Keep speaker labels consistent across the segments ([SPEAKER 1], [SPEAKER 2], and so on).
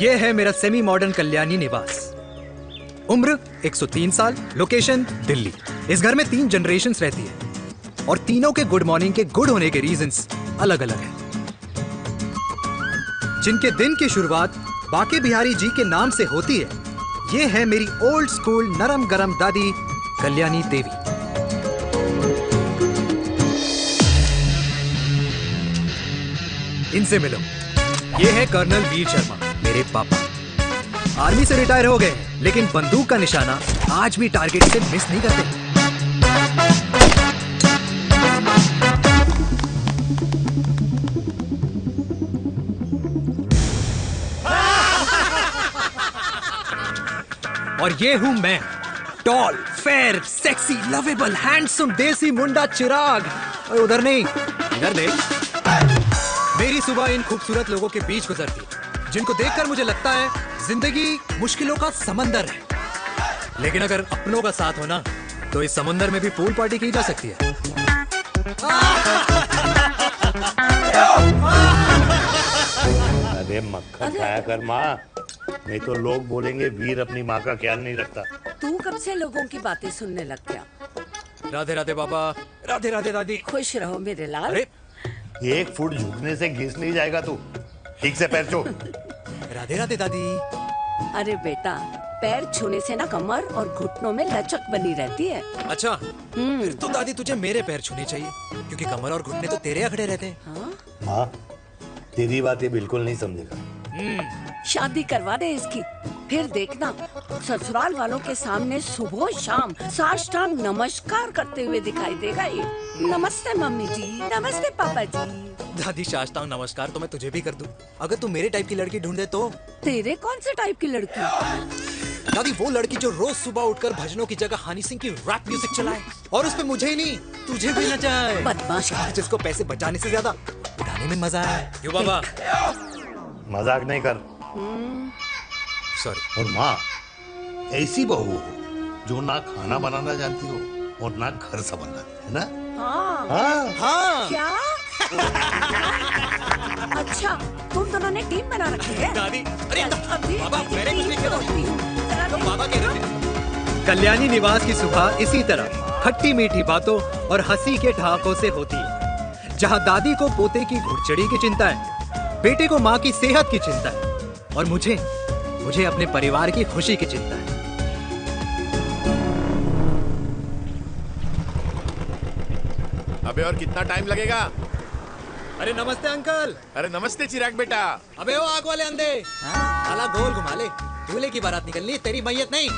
[SPEAKER 1] ये है मेरा सेमी मॉडर्न कल्याणी निवास। उम्र 103 साल, लोकेशन दिल्ली। इस घर में 3 जनरेशंस रहती है और तीनों के गुड मॉर्निंग के गुड होने के रीजंस अलग अलग हैं। जिनके दिन की शुरुआत बाके बिहारी जी के नाम से होती है, ये है मेरी ओल्ड स्कूल नरम गरम दादी कल्याणी देवी। इनसे मिलो, ये है कर्नल वीर शर्मा, मेरे पापा। आर्मी से रिटायर हो गए हैं, लेकिन बंदूक का निशाना आज भी टारगेट से मिस नहीं करते। और ये हूं मैं, tall, fair, sexy, lovable, handsome desi मुंडा चिराग। और उधर नहीं, इधर देख। मेरी सुबह इन खूबसूरत लोगों के बीच गुजरती है, जिनको देखकर मुझे लगता है जिंदगी मुश्किलों का समंदर है, लेकिन अगर अपनों का साथ हो ना, तो इस समंदर में भी पूल पार्टी की जा सकती है।
[SPEAKER 2] अरे मक्खन खाया कर माँ, नहीं तो लोग बोलेंगे वीर अपनी माँ का ख्याल नहीं रखता।
[SPEAKER 3] तू कब से लोगों की बातें सुनने लग गया?
[SPEAKER 1] राधे राधे बाबा, राधे राधे दादी।
[SPEAKER 3] खुश रहो मेरे लाल।
[SPEAKER 1] अरे
[SPEAKER 2] 1 फुट झुकने से घिस नहीं जाएगा तू, ठीक से पैर छू।
[SPEAKER 1] राधे राधे दादी।
[SPEAKER 3] अरे बेटा, पैर छूने से ना कमर और घुटनों में लचक बनी रहती है।
[SPEAKER 1] अच्छा, फिर तो दादी तुझे मेरे पैर छूने चाहिए, क्योंकि कमर और घुटने तो तेरे अखड़े रहते हैं।
[SPEAKER 3] हाँ?
[SPEAKER 2] माँ, तेरी बात ये बिल्कुल नहीं समझेगा।
[SPEAKER 3] शादी करवा दे इसकी, फिर देखना ससुराल वालों के सामने सुबह शाम साष्टांग नमस्कार करते हुए दिखाई देगा ये। नमस्ते मम्मी जी, नमस्ते पापा जी।
[SPEAKER 1] दादी साष्टांग नमस्कार तो मैं तुझे भी कर दूं, अगर तू मेरे टाइप की लड़की ढूंढे तो।
[SPEAKER 3] तेरे कौन से टाइप की लड़की?
[SPEAKER 1] दादी वो लड़की जो रोज सुबह उठकर भजनों की जगह हनी सिंह की रैप म्यूजिक चलाए, और उसपे मुझे ही नहीं तुझे भी नचाए।
[SPEAKER 3] बदमाश,
[SPEAKER 1] जिसको पैसे बचाने से ज्यादा उठाने में मजा है। क्यों बाबा?
[SPEAKER 2] मजाक नहीं कर।
[SPEAKER 1] सॉरी।
[SPEAKER 2] और माँ, ऐसी बहू हो जो ना खाना बनाना जानती हो और ना घर संभालना, है ना?
[SPEAKER 3] हाँ।
[SPEAKER 2] हाँ
[SPEAKER 1] हाँ
[SPEAKER 3] क्या? अच्छा, तुम दोनों ने टीम बना रखी है?
[SPEAKER 1] दादी, अरे
[SPEAKER 3] अभी
[SPEAKER 1] बाबा, मैंने कुछ नहीं किया।
[SPEAKER 3] तो
[SPEAKER 1] बाबा कह रहे थे। कल्याणी निवास की सुबह इसी तरह खट्टी मीठी बातों और हंसी के ठहाकों से होती है, जहां दादी को पोते की घुड़चड़ी की चिंता है, बेटे को माँ की सेहत की चिंता है, और मुझे अपने परिवार की खुशी की चिंता है।
[SPEAKER 4] अबे और कितना टाइम लगेगा?
[SPEAKER 1] अरे नमस्ते अंकल।
[SPEAKER 4] अरे नमस्ते चिराग बेटा।
[SPEAKER 1] अबे वो आग वाले अंधे, साला गोल घुमा ले, दूल्हे की बारात निकलनी, तेरी मैयत नहीं।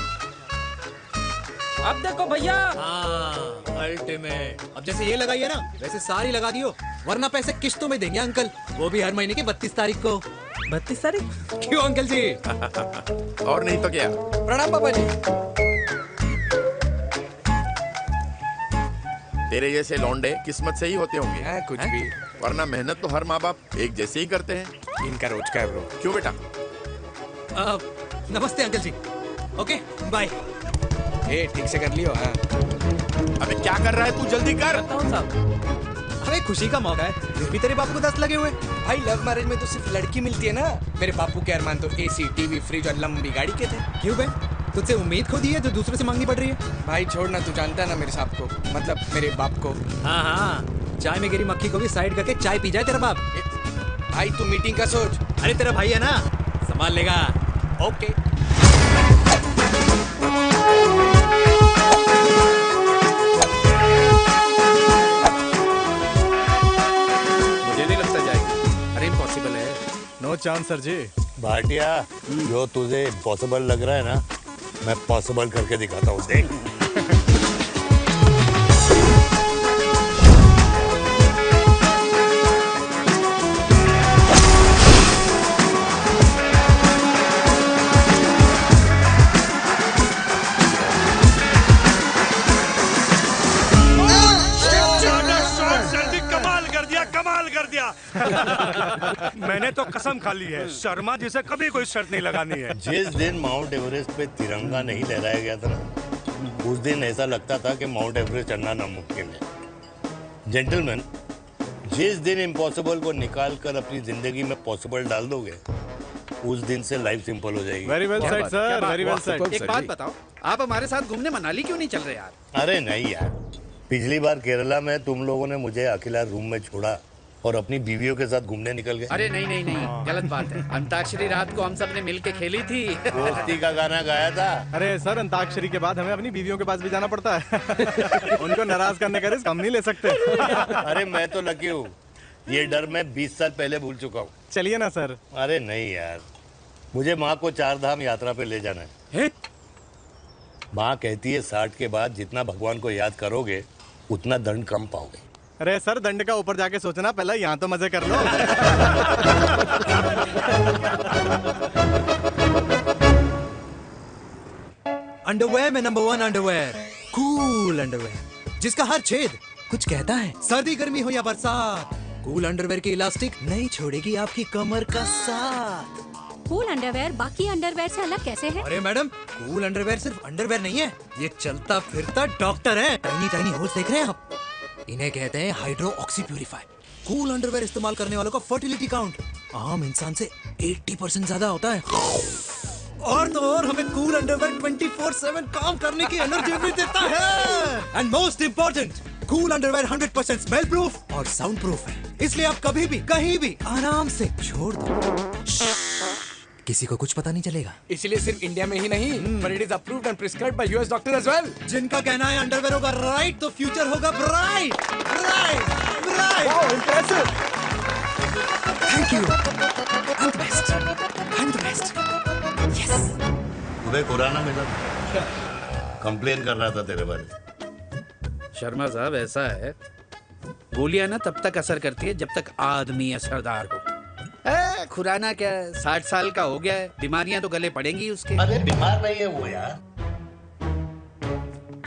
[SPEAKER 5] अब देखो भैया।
[SPEAKER 1] हाँ, अल्टीमेट। अब जैसे ये लगाई है ना, वैसे सारी लगा दियो, वरना पैसे किश्तों में देंगे अंकल, वो भी हर महीने की 32 तारीख को।
[SPEAKER 5] 32 तारीख?
[SPEAKER 1] क्यों अंकल जी?
[SPEAKER 4] और नहीं तो क्या।
[SPEAKER 1] प्रणाम पापा जी।
[SPEAKER 4] तेरे जैसे लौंडे किस्मत से ही होते होंगे।
[SPEAKER 5] कुछ भी,
[SPEAKER 4] वरना मेहनत तो हर माँ बाप एक जैसे ही करते हैं।
[SPEAKER 5] इनका रोज का है ब्रो।
[SPEAKER 4] क्यों बेटा?
[SPEAKER 1] नमस्ते अंकल जी। Okay bye.
[SPEAKER 5] ठीक से कर लियो। हाँ।
[SPEAKER 4] अबे क्या कर रहा है तू, जल्दी कर।
[SPEAKER 5] बताओ साहब।
[SPEAKER 1] अरे खुशी का मौका है, फिर भी तेरे बापू को 10 लगे हुए।
[SPEAKER 5] भाई लव मैरिज में तो सिर्फ लड़की मिलती है ना। मेरे बापू के अरमान तो एसी, टीवी, फ्रिज और लंबी गाड़ी के थे।
[SPEAKER 1] क्यों बे? तुझसे उम्मीद खो दी है जो दूसरे से मांगनी पड़ रही है।
[SPEAKER 5] भाई छोड़ना, तू जानता है ना मेरे साहब को, मतलब मेरे बाप को।
[SPEAKER 1] हाँ हाँ, चाय में गिरी मक्खी को भी साइड करके चाय पी जाए तेरा बाप।
[SPEAKER 5] भाई तू मीटिंग का सोच।
[SPEAKER 1] अरे तेरा भाई है ना, संभाल लेगा।
[SPEAKER 5] ओके।
[SPEAKER 4] मुझे नहीं लगता जाएगी।
[SPEAKER 5] अरे इम्पॉसिबल है।
[SPEAKER 6] नो चांस सर जी।
[SPEAKER 2] भाटिया, जो तुझे इम्पॉसिबल लग रहा है ना, मैं पॉसिबल करके दिखाता हूँ, देख।
[SPEAKER 6] कमाल कर दिया। मैंने तो कसम खा ली है, शर्मा जी से कभी कोई शर्त नहीं लगानी है।
[SPEAKER 2] जिस दिन माउंट एवरेस्ट पे तिरंगा नहीं लहराया गया था ना, उस दिन ऐसा लगता था कि माउंट एवरेस्ट चढ़ना नामुमकिन है। जेंटलमैन, जिस दिन इम्पॉसिबल को निकाल कर अपनी जिंदगी में पॉसिबल डाल दोगे, उस दिन से लाइफ सिंपल हो जाएगी।
[SPEAKER 7] Very well said sir, very well said.
[SPEAKER 8] एक बात बताओ, आप हमारे साथ घूमने मनाली क्यों नहीं चल रहे यार?
[SPEAKER 2] अरे नहीं यार, पिछली बार केरला में तुम लोगों ने मुझे अकेला रूम में छोड़ा और अपनी बीवियों के साथ घूमने निकल गए।
[SPEAKER 8] अरे नहीं नहीं नहीं, गलत बात है। अंताक्षरी रात को हम सब ने मिल के खेली थी।
[SPEAKER 2] दोस्ती का गाना गाया था।
[SPEAKER 7] अरे सर, अंताक्षरी के बाद हमें अपनी बीवियों के पास भी जाना पड़ता है। उनको नाराज करने का रिस्क हम नहीं ले सकते।
[SPEAKER 2] अरे मैं तो लकी हूँ, ये डर मैं 20 साल पहले भूल चुका हूँ।
[SPEAKER 7] चलिए ना सर।
[SPEAKER 2] अरे नहीं यार, मुझे माँ को 4 धाम यात्रा पे ले जाना है। माँ कहती है 60 के बाद जितना भगवान को याद करोगे उतना दंड कम पाओगे।
[SPEAKER 7] अरे सर, दंड का ऊपर जाके सोचना, पहले यहाँ तो मजे कर लो।
[SPEAKER 1] अंडरवेयर में नंबर 1 अंडरवेयर, कूल अंडरवेयर, जिसका हर छेद कुछ कहता है। सर्दी गर्मी हो या बरसात, कूल अंडरवेयर की इलास्टिक नहीं छोड़ेगी आपकी कमर का साथ।
[SPEAKER 9] कूल अंडरवेयर बाकी अंडरवेयर से अलग कैसे है?
[SPEAKER 1] अरे मैडम, कूल अंडरवेयर सिर्फ अंडरवेयर नहीं है, ये चलता फिरता डॉक्टर है। टाइनी टाइनी होल्स देख रहे हैं आप? इन्हें कहते हैं hydro oxy purifier. Cool underwear इस्तेमाल करने वालों का फर्टिलिटी काउंट आम इंसान से 80% ज्यादा होता है। और तो और हमें कूल अंडरवेयर 24/7 काम करने की एनर्जी भी देता है। And most important, cool underwear 100% smell proof और साउंड प्रूफ है, इसलिए आप कभी भी कहीं भी आराम से छोड़ दो, किसी को कुछ पता नहीं चलेगा।
[SPEAKER 5] इसीलिए सिर्फ इंडिया में ही नहीं, पर it is approved and prescribed by US doctor as well.
[SPEAKER 1] जिनका कहना है अंडरवेयर होगा राइट तो फ्यूचर होगा bright. Right right. Wow, impressive. Thank you. I am the best. I am the best. Yes.
[SPEAKER 2] तुम्हें खुराना मिला, कंप्लेन कर रहा था तेरे बारे में।
[SPEAKER 8] शर्मा साहब, ऐसा है, गोलियां ना तब तक असर करती है जब तक आदमी असरदार हो। खुराना क्या, 60 साल का हो गया है, बीमारियां तो गले पड़ेंगी उसके।
[SPEAKER 2] अरे बीमार नहीं है वो यार,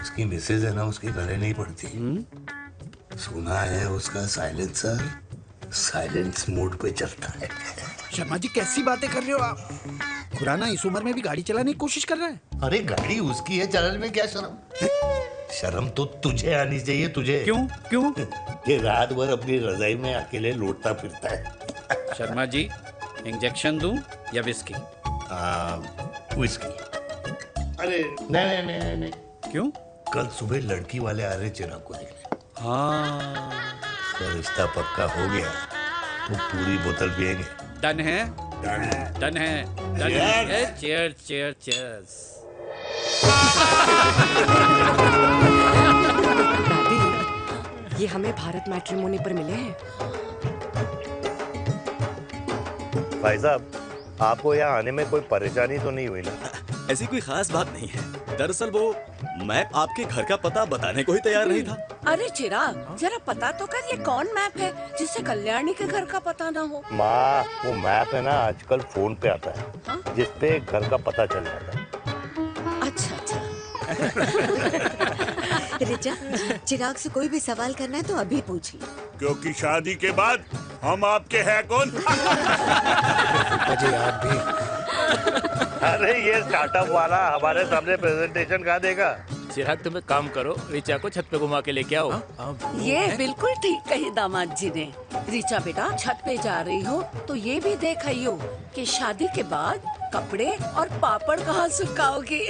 [SPEAKER 2] उसकी मिसेज है ना, उसके गले नहीं पड़ती। सुना है उसका साइलेंसर साइलेंस मोड पे चलता है।
[SPEAKER 8] शर्मा जी, कैसी बातें कर रहे हो आप? खुराना इस उम्र में भी गाड़ी चलाने की कोशिश कर रहा है।
[SPEAKER 2] अरे गाड़ी उसकी है, चलाने में क्या शर्म? शर्म तो तुझे आनी चाहिए। तुझे
[SPEAKER 8] क्यों? क्यों?
[SPEAKER 2] ये रात भर अपनी रजाई में अकेले लौटता फिरता है।
[SPEAKER 8] शर्मा जी, इंजेक्शन दूं या विस्की?
[SPEAKER 2] विस्की। अरे नहीं नहीं नहीं नहीं।
[SPEAKER 8] क्यों?
[SPEAKER 2] कल सुबह लड़की वाले आ रहे चिराग को देखने।
[SPEAKER 8] हाँ,
[SPEAKER 2] तो रिश्ता पक्का हो गया तो पूरी बोतल पिएंगे।
[SPEAKER 8] डन है?
[SPEAKER 2] डन है।
[SPEAKER 8] डन है, डन है। Cheers, cheers, cheers.
[SPEAKER 10] दादी, ये हमें भारत मैट्रिमोनी पर मिले हैं।
[SPEAKER 2] भाई साहब, आपको यहाँ आने में कोई परेशानी तो नहीं हुई ना?
[SPEAKER 11] ऐसी कोई खास बात नहीं है। दरअसल वो मैप आपके घर का पता बताने को ही तैयार नहीं था।
[SPEAKER 3] अरे चिराग, जरा पता तो कर, ये कौन मैप है जिससे कल्याणी के घर का पता ना हो?
[SPEAKER 2] माँ, वो मैप है ना, आजकल फोन पे आता है, जिसपे घर का पता चल जाता है।
[SPEAKER 3] अच्छा अच्छा।
[SPEAKER 10] रिचा, चिराग से कोई भी सवाल करना है तो अभी पूछिए,
[SPEAKER 6] क्योंकि शादी के बाद हम आपके हैं कौन?
[SPEAKER 1] अजय आप भी।
[SPEAKER 2] अरे ये स्टार्टअप वाला हमारे सामने प्रेजेंटेशन कहाँ देगा?
[SPEAKER 12] चिराग, तुम एक काम करो, रिचा को छत पे घुमा के लेके आओ।
[SPEAKER 3] ये बिल्कुल ठीक कही दामाद जी ने। रिचा बेटा, छत पे जा रही हो तो ये भी देख आइयो कि शादी के बाद कपड़े और पापड़ कहाँ सुखाओगी।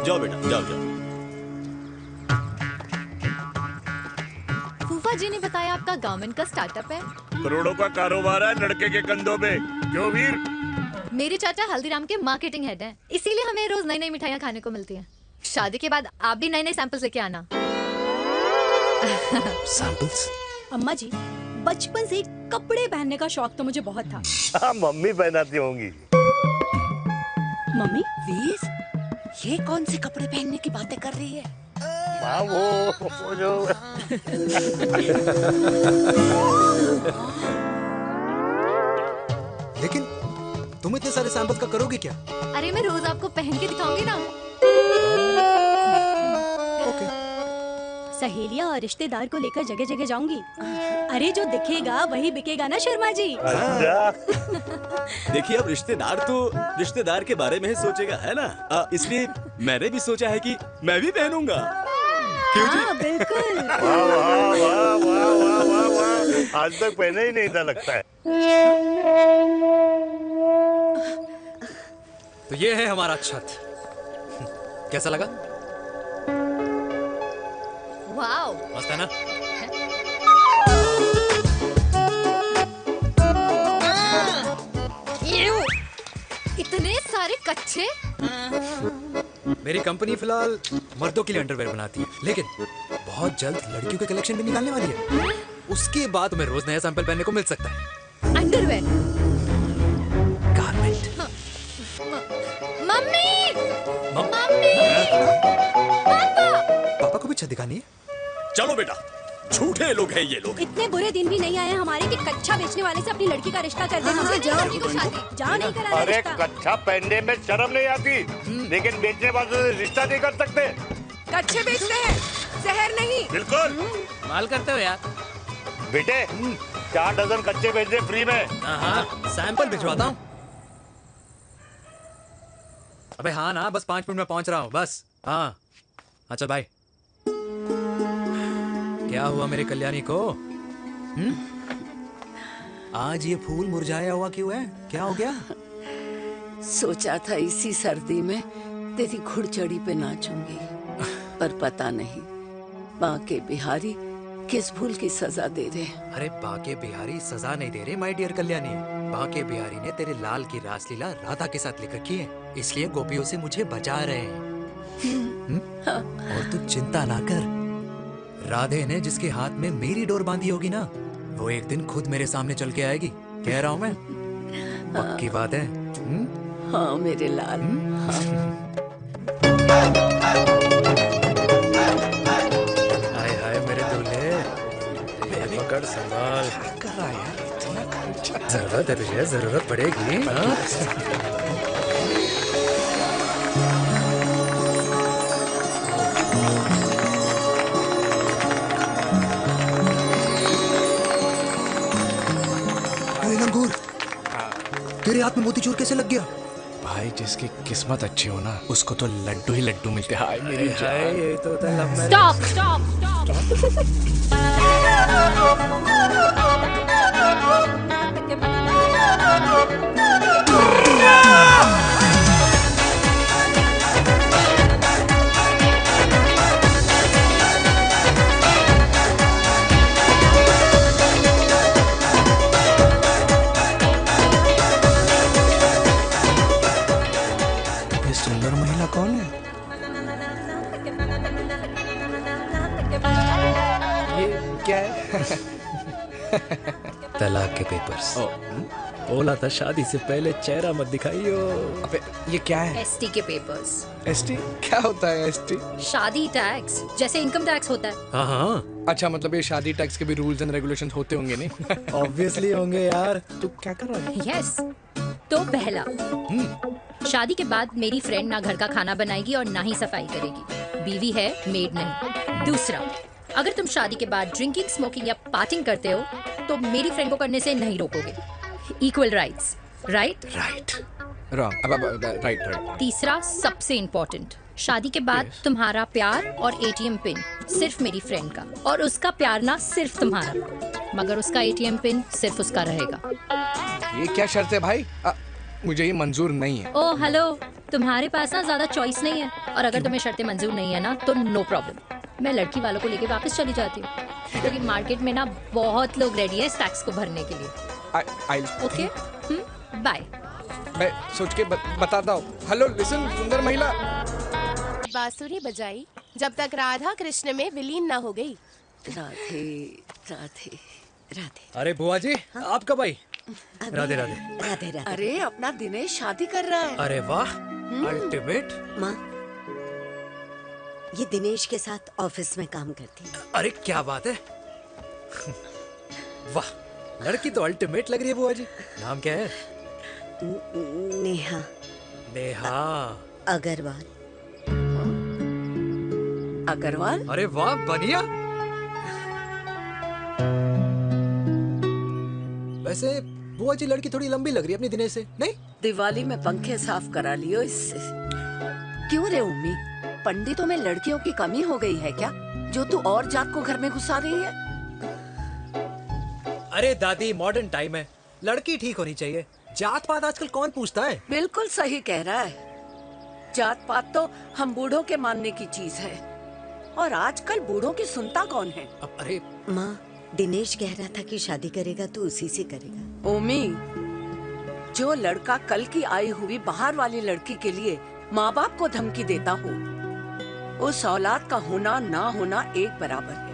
[SPEAKER 11] जाओ बेटा, जाओ जाओ।
[SPEAKER 9] फूफा जी ने बताया आपका गारमेंट का स्टार्टअप है।
[SPEAKER 6] करोड़ों का कारोबार है लड़के के कंधों पे। क्यों वीर?
[SPEAKER 9] मेरे चाचा हल्दीराम के मार्केटिंग हेड हैं, इसीलिए हमें रोज नई नई मिठाइयाँ खाने को मिलती हैं। शादी के बाद आप भी नए नए सैंपल्स लेके आना।
[SPEAKER 1] सैंपल्स?
[SPEAKER 9] अम्मा जी, बचपन से कपड़े पहनने का शौक तो मुझे बहुत था।
[SPEAKER 2] हाँ, मम्मी पहनाती होंगी।
[SPEAKER 3] मम्मी? वीर, ये कौन से कपड़े पहनने की बातें कर रही है?
[SPEAKER 2] माँ, वो जो
[SPEAKER 1] लेकिन तुम इतने सारे सैंपल्स का करोगे क्या?
[SPEAKER 9] अरे मैं रोज आपको पहन के दिखाऊंगी ना।
[SPEAKER 1] ओके।
[SPEAKER 9] सहेलियां और रिश्तेदार को लेकर जगह जगह जाऊंगी। अरे जो दिखेगा वही बिकेगा ना शर्मा जी।
[SPEAKER 11] देखिए, अब रिश्तेदार तो रिश्तेदार के बारे में ही सोचेगा, है ना? इसलिए मैंने भी सोचा है कि मैं भी पहनूंगा। क्यों जी?
[SPEAKER 9] हाँ, बिल्कुल।
[SPEAKER 2] आज तक पहने ही नहीं था लगता है।
[SPEAKER 1] तो ये है हमारा छत। कैसा लगा?
[SPEAKER 9] वाओ,
[SPEAKER 1] मस्त है ना?
[SPEAKER 9] इतने सारे कच्चे।
[SPEAKER 1] मेरी कंपनी फिलहाल मर्दों के लिए अंडरवेयर बनाती है, लेकिन बहुत जल्द लड़कियों के कलेक्शन भी निकालने वाली है। उसके बाद तुम्हें रोज नया सैंपल पहनने को मिल सकता है।
[SPEAKER 9] अंडरवेयर।
[SPEAKER 1] गारमेंट।
[SPEAKER 9] मम्मी, मम्मी,
[SPEAKER 1] पापा को भी छत दिखानी है।
[SPEAKER 11] चलो बेटा, झूठे लोग हैं ये लोग।
[SPEAKER 13] इतने बुरे दिन भी नहीं आए हमारे कि कच्चा बेचने वाले से अपनी लड़की का रिश्ता कर दे। जा नहीं करा
[SPEAKER 2] अरे कच्चा पहनने में शर्म नहीं आती, लेकिन बेचने वालों से रिश्ता नहीं कर सकते।
[SPEAKER 10] कच्चे बेचते हैं, जहर नहीं।
[SPEAKER 2] बिल्कुल
[SPEAKER 12] माल करते हो यार।
[SPEAKER 2] बेटे 4 डजन कच्चे भेज दे फ्री में।
[SPEAKER 1] सैंपल भिजवाता हूँ। अबे हाँ ना, बस 5 मिनट में पहुंच रहा हूँ बस। हाँ अच्छा बाय। क्या हुआ मेरे कल्याणी को? आज ये फूल मुरझाया हुआ क्यों है? क्या हो गया?
[SPEAKER 3] सोचा था इसी सर्दी में तेरी घुड़चड़ी पे नाचूंगी, पर पता नहीं बाके बिहारी किस भूल की सजा दे रहे।
[SPEAKER 1] अरे बाके बिहारी सजा नहीं दे रहे माय डियर कल्याणी। बाके बिहारी ने तेरे लाल की रासलीला राधा के साथ लिख रखी है, इसलिए गोपियों से मुझे बचा रहे हैं। और तू चिंता ना कर, राधे ने जिसके हाथ में मेरी डोर बांधी होगी ना, वो एक दिन खुद मेरे सामने चल के आएगी। कह रहा हूँ मैं, पक्की बात है।
[SPEAKER 3] हाँ मेरे लाल।
[SPEAKER 1] हाय हाय मेरे दूल्हे, पकड़ संभाल।
[SPEAKER 5] कर रहा है यार, इतना
[SPEAKER 1] जरूरत है तुझे, जरूरत पड़ेगी। लंगूर, तेरे हाथ में मोतीचूर कैसे लग गया?
[SPEAKER 5] भाई जिसकी किस्मत अच्छी हो ना, उसको तो लड्डू ही लड्डू मिलते हैं। हाय मेरी जान।
[SPEAKER 1] ये तो होता है लव मैरिज।
[SPEAKER 9] स्टॉप स्टॉप
[SPEAKER 5] ये सुंदर महिला कौन है? ये क्या है?
[SPEAKER 1] तलाक के पेपर्स। बोला था शादी से पहले चेहरा मत दिखाइयो।
[SPEAKER 5] अबे ये क्या है?
[SPEAKER 9] एसटी के पेपर्स।
[SPEAKER 5] एसटी क्या होता है? एसटी
[SPEAKER 9] शादी टैक्स, जैसे इनकम टैक्स होता है।
[SPEAKER 1] हाँ हाँ,
[SPEAKER 5] अच्छा, मतलब ये शादी टैक्स के भी रूल्स एंड रेगुलेशंस होते होंगे नहीं?
[SPEAKER 1] ऑब्वियसली होंगे यार।
[SPEAKER 5] तू क्या कर रहा है?
[SPEAKER 9] यस। तो पहला, शादी के बाद मेरी फ्रेंड ना घर का खाना बनाएगी और ना ही सफाई करेगी, बीवी है मेड नहीं। दूसरा, अगर तुम शादी के बाद ड्रिंकिंग, स्मोकिंग या पार्टिंग करते हो तो मेरी फ्रेंड को करने से नहीं रोकोगे। Equal rights, right?
[SPEAKER 5] Right. Wrong. Right right.
[SPEAKER 9] तीसरा, सबसे इम्पोर्टेंट, शादी के बाद तुम्हारा प्यार और एटीएम पिन सिर्फ मेरी फ्रेंड का, और उसका प्यार ना सिर्फ तुम्हारा, मगर उसका एटीएम पिन सिर्फ उसका रहेगा।
[SPEAKER 5] ये क्या शर्त है भाई? मुझे ये मंजूर नहीं है।
[SPEAKER 9] ओह हेलो, तुम्हारे पास ना ज्यादा चॉइस नहीं है, और अगर तुम्हें शर्तें मंजूर नहीं है ना तो नो प्रॉब्लम, मैं लड़की वालों को लेके वापस चली जाती हूँ, क्योंकि मार्केट में ना बहुत लोग रेडी है इस टैक्स को भरने के लिए। Okay, bye.
[SPEAKER 5] मैं सोच के बताता हूँ। हेलो लिसन, सुंदर महिला।
[SPEAKER 13] बांसुरी बजाई जब तक राधा कृष्ण में विलीन ना हो गई।
[SPEAKER 3] राधे राधे राधे।
[SPEAKER 1] अरे बुआ जी, आप कब आई? राधे राधे।
[SPEAKER 10] राधे राधे।
[SPEAKER 3] अरे अपना दिनेश शादी कर रहा है।
[SPEAKER 1] अरे वाह, अल्टीमेट।
[SPEAKER 10] माँ, ये दिनेश के साथ ऑफिस में काम करती है।
[SPEAKER 1] अरे क्या बात है। वाह, लड़की तो अल्टीमेट लग रही है बुआ जी। नाम क्या है?
[SPEAKER 10] नेहा।
[SPEAKER 1] नेहा
[SPEAKER 10] अग्रवाल।
[SPEAKER 3] अग्रवाल?
[SPEAKER 1] अरे वाह, बढ़िया। वैसे बुआ जी लड़की थोड़ी लंबी लग रही है अपनी दिनेश से, नहीं?
[SPEAKER 3] दिवाली में पंखे साफ करा लियो इससे। क्यों रे उम्मी, पंडितों में लड़कियों की कमी हो गई है क्या, जो तू और जात को घर में घुसा रही है?
[SPEAKER 1] अरे दादी, मॉडर्न टाइम है, लड़की ठीक होनी चाहिए। जात पात आजकल कौन पूछता है?
[SPEAKER 3] बिल्कुल सही कह रहा है। जात पात तो हम बूढ़ों के मानने की चीज है, और आजकल बूढ़ों की सुनता कौन है?
[SPEAKER 1] अरे
[SPEAKER 14] माँ, दिनेश कह रहा था कि शादी करेगा तो उसी से करेगा।
[SPEAKER 3] ओमी, जो लड़का कल की आई हुई बाहर वाली लड़की के लिए माँ बाप को धमकी देता हो, उस औलाद का होना ना होना एक बराबर है।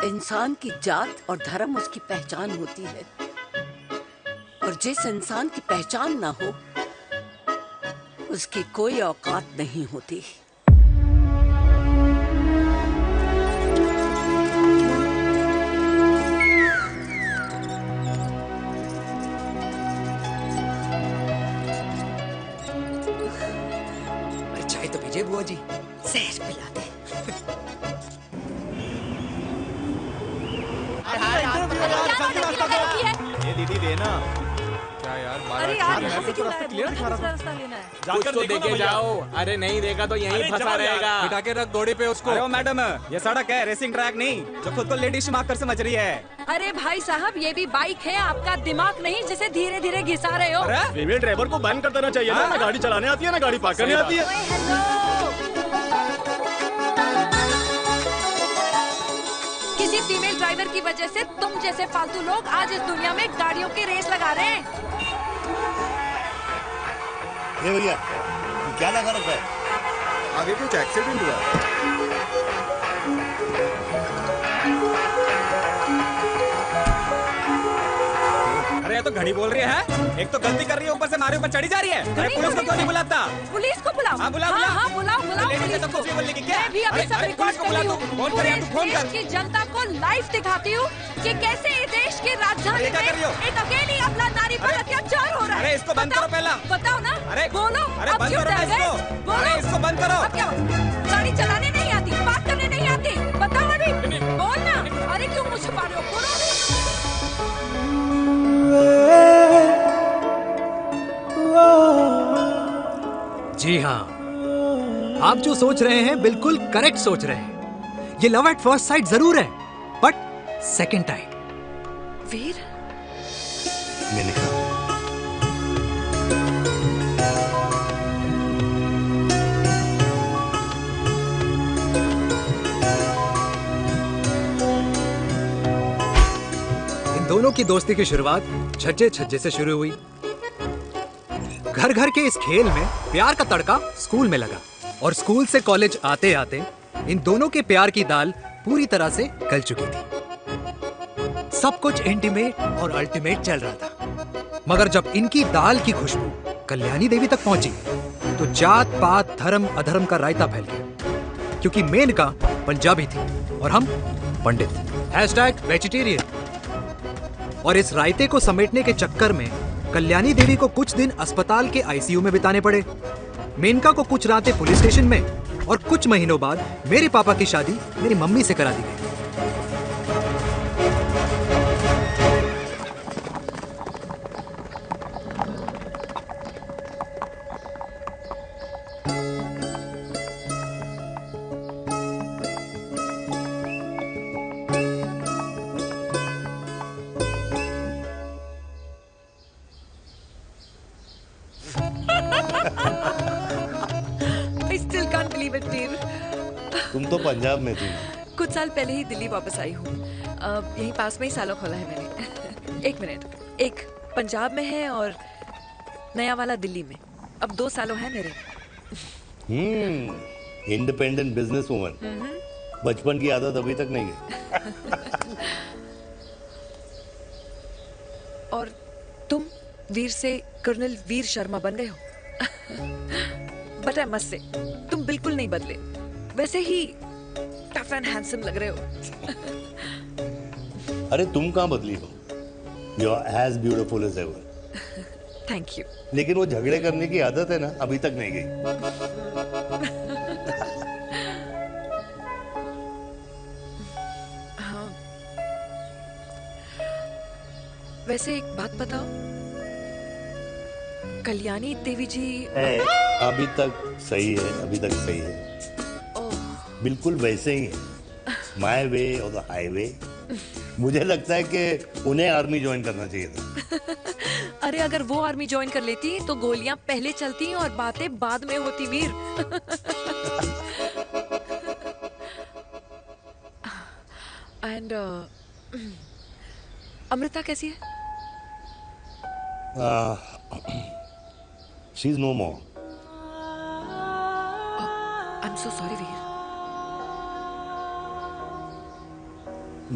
[SPEAKER 3] इंसान की जात और धर्म उसकी पहचान होती है, और जिस इंसान की पहचान ना हो उसकी कोई औकात नहीं होती।
[SPEAKER 1] चाय तो पीजिए बुआ जी।
[SPEAKER 14] जहर पिला दे।
[SPEAKER 7] ये दीदी देना। क्या यार,
[SPEAKER 13] अरे यार, यहाँ से क्यों लाए? दूसरा रास्ता लेना है।
[SPEAKER 5] कुछ तो देके जाओ। अरे नहीं देगा तो यहीं फंसा रहेगा।
[SPEAKER 7] बिठा के रख घोड़ी पे उसको। अरे मैडम, ये सड़क है, रेसिंग ट्रैक नहीं जो खुद को लेडी शिमाकर समझ रही है।
[SPEAKER 13] अरे भाई साहब, ये भी बाइक है, आपका दिमाग नहीं जिसे धीरे धीरे घिसा रहे हो।
[SPEAKER 11] फीमेल ड्राइवर को बैन कर देना चाहिए ना गाड़ी चलाने आती है ना गाड़ी पार्क करने आती है।
[SPEAKER 13] किसी फीमेल ड्राइवर की वजह से तुम जैसे फालतू लोग आज इस दुनिया में गाड़ियों की रेस लगा रहे हैं।
[SPEAKER 2] ये भैया, ये क्या लगा रखा है?
[SPEAKER 4] आगे कुछ एक्सीडेंट हुआ।
[SPEAKER 7] अरे ये तो घड़ी बोल रही है। एक तो गलती कर रही है, ऊपर से हमारे ऊपर चढ़ी जा रही है। अरे पुलिस को क्यों नहीं बुलाता?
[SPEAKER 13] पुलिस को बुलाओ।
[SPEAKER 7] हाँ, बुलाओ,
[SPEAKER 13] हाँ, बुलाओ बुलाओ
[SPEAKER 7] लेडीज
[SPEAKER 13] पुलिस
[SPEAKER 7] तो
[SPEAKER 13] को।
[SPEAKER 7] कुछ भी बोलने की क्या?
[SPEAKER 13] मैं भी अभी
[SPEAKER 7] अरे,
[SPEAKER 13] सब
[SPEAKER 7] अरे,
[SPEAKER 13] रिकॉर्ड
[SPEAKER 7] पुलिस को
[SPEAKER 13] कर रही
[SPEAKER 7] बुला
[SPEAKER 13] हूँ।
[SPEAKER 7] तू। फोन कर यार, तू फोन
[SPEAKER 13] देश
[SPEAKER 7] कर।
[SPEAKER 13] की जनता को लाइव दिखाती हूँ कि कैसे इस देश की राजधानी
[SPEAKER 7] अरे, क्या कर रही हो?
[SPEAKER 13] में एक अकेली अबला नारी पर अत्याचार हो रहा है।
[SPEAKER 7] अरे, इसको बंद करो पहला।
[SPEAKER 13] बताओ ना।
[SPEAKER 7] अरे
[SPEAKER 13] बोलो।
[SPEAKER 7] अरे
[SPEAKER 13] अब
[SPEAKER 7] बंद
[SPEAKER 13] क्यों
[SPEAKER 7] करो ना
[SPEAKER 13] डर गए?
[SPEAKER 7] इसको।
[SPEAKER 13] बोलो।
[SPEAKER 7] अरे इसको बंद करो।
[SPEAKER 13] अब क्या गाड़ी चलाने नहीं आती, बात करने नहीं आती? बताओ अभी, बोल ना। अरे क्यों मुझे छुपा रहे हो? बोलो अभी।
[SPEAKER 1] जी हाँ, आप जो सोच रहे हैं बिल्कुल करेक्ट सोच रहे हैं। ये लव एट फर्स्ट साइट जरूर है, बट सेकंड टाइम।
[SPEAKER 13] वीर,
[SPEAKER 2] मैंने कहा
[SPEAKER 1] इन दोनों की दोस्ती की शुरुआत छज्जे छज्जे से शुरू हुई। घर घर के इस खेल में प्यार का तड़का स्कूल में लगा, और स्कूल से कॉलेज आते आते इन दोनों के प्यार की दाल पूरी तरह से गल चुकी थी। सब कुछ इंटीमेट और अल्टीमेट चल रहा था, मगर जब इनकी दाल की खुशबू कल्याणी देवी तक पहुंची तो जात पात धर्म अधर्म का रायता फैल गया, क्योंकि मेनका पंजाबी थी और हम पंडित। #वेजिटेरियन। और इस रायते को समेटने के चक्कर में कल्याणी देवी को कुछ दिन अस्पताल के आईसीयू में बिताने पड़े। मेनका को कुछ रातें पुलिस स्टेशन में, और कुछ महीनों बाद मेरे पापा की शादी मेरी मम्मी से करा दी गई।
[SPEAKER 13] I still can't believe it, Dev.
[SPEAKER 2] तुम तो पंजाब में थी।
[SPEAKER 13] कुछ साल पहले ही दिल्ली वापस आई हूँ। यहीं पास में ही सालों खोला है मैंने। एक मिनट, एक पंजाब में है और नया वाला दिल्ली में। अब 2 सालों है मेरे।
[SPEAKER 2] Independent business woman. बचपन की आदत अभी तक नहीं है।
[SPEAKER 13] और तुम वीर से कर्नल वीर शर्मा बन गए हो। बट आई मस्ट से, तुम बिल्कुल नहीं बदले, वैसे ही टफ एंड हैंडसम लग रहे हो।
[SPEAKER 2] अरे तुम कहाँ बदली हो? You are as beautiful as ever.
[SPEAKER 13] Thank you.
[SPEAKER 2] लेकिन वो झगड़े करने की आदत है ना, अभी तक नहीं गई।
[SPEAKER 13] हाँ। वैसे एक बात बताओ, कल्याणी देवी जी
[SPEAKER 2] अभी तक सही है, अभी तक सही है, बिल्कुल वैसे ही है। माय वे और द हाईवे। मुझे लगता है कि उन्हें आर्मी ज्वाइन करना चाहिए था।
[SPEAKER 13] अरे अगर वो आर्मी ज्वाइन कर लेती तो गोलियां पहले चलती और बातें बाद में होती वीर। एंड अमृता कैसी है?
[SPEAKER 2] She is no more.
[SPEAKER 13] I am so sorry Veer.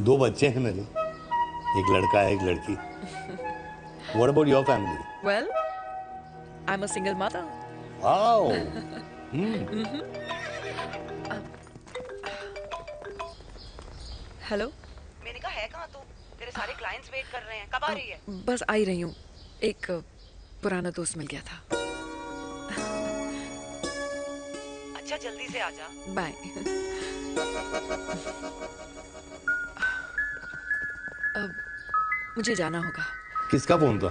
[SPEAKER 2] 2 बच्चे हैं मेरे, एक लड़का है एक लड़की। What about your family?
[SPEAKER 13] Well, I'm a single mother.
[SPEAKER 2] Wow.
[SPEAKER 13] Hello.
[SPEAKER 10] मैंने कहा है कहाँ तू? तेरे सारे क्लाइंट्स वेट कर रहे हैं, कब आ रही है?
[SPEAKER 13] बस आ ही रही हूँ, एक पुराना दोस्त मिल गया था।
[SPEAKER 10] अच्छा जल्दी से आ जा।
[SPEAKER 13] बाय। अब मुझे जाना होगा।
[SPEAKER 2] किसका फोन था?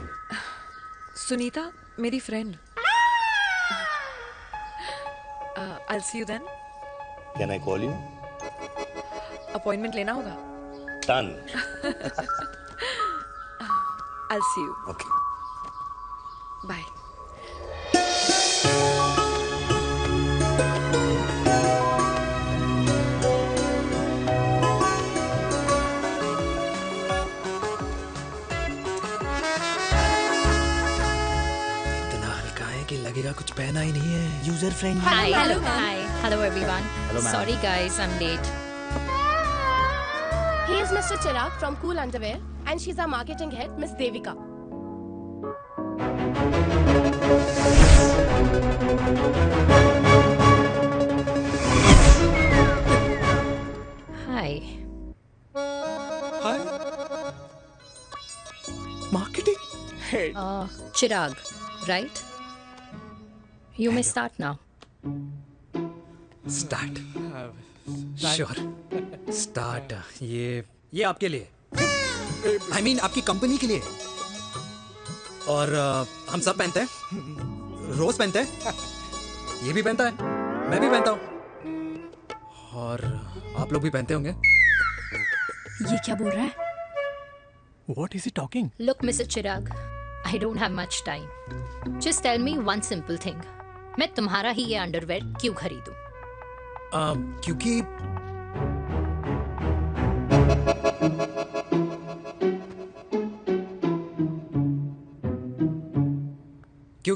[SPEAKER 13] सुनीता, मेरी friend. I'll see you then.
[SPEAKER 2] Can I call you?
[SPEAKER 13] Appointment लेना होगा।
[SPEAKER 2] Done.
[SPEAKER 13] I'll see you.
[SPEAKER 2] Okay.
[SPEAKER 13] Bye.
[SPEAKER 1] लगेगा कुछ पहना ही नहीं है। User friendly.
[SPEAKER 9] Hi, hello everyone. Sorry guys, I'm late.
[SPEAKER 15] He is Mr. Chirag from Cool Underwear, and she's our marketing head, Miss Devika.
[SPEAKER 9] Hi.
[SPEAKER 5] Hi. Marketing head.
[SPEAKER 9] Chirag, right? You may start now.
[SPEAKER 1] Start. Sure. Start. ये आपके लिए। I mean आपकी company के लिए। और हम सब पहनते हैं। रोज पहनते हैं। ये भी पहनता है। मैं भी पहनता हूँ। और आप लोग भी पहनते होंगे।
[SPEAKER 9] ये क्या बोल रहा है?
[SPEAKER 1] What is he talking?
[SPEAKER 9] Look, Mr. Chirag, I don't have much time. Just tell me one simple thing. मैं तुम्हारा ही ये अंडरवेयर क्यों खरीदूं?
[SPEAKER 1] क्योंकि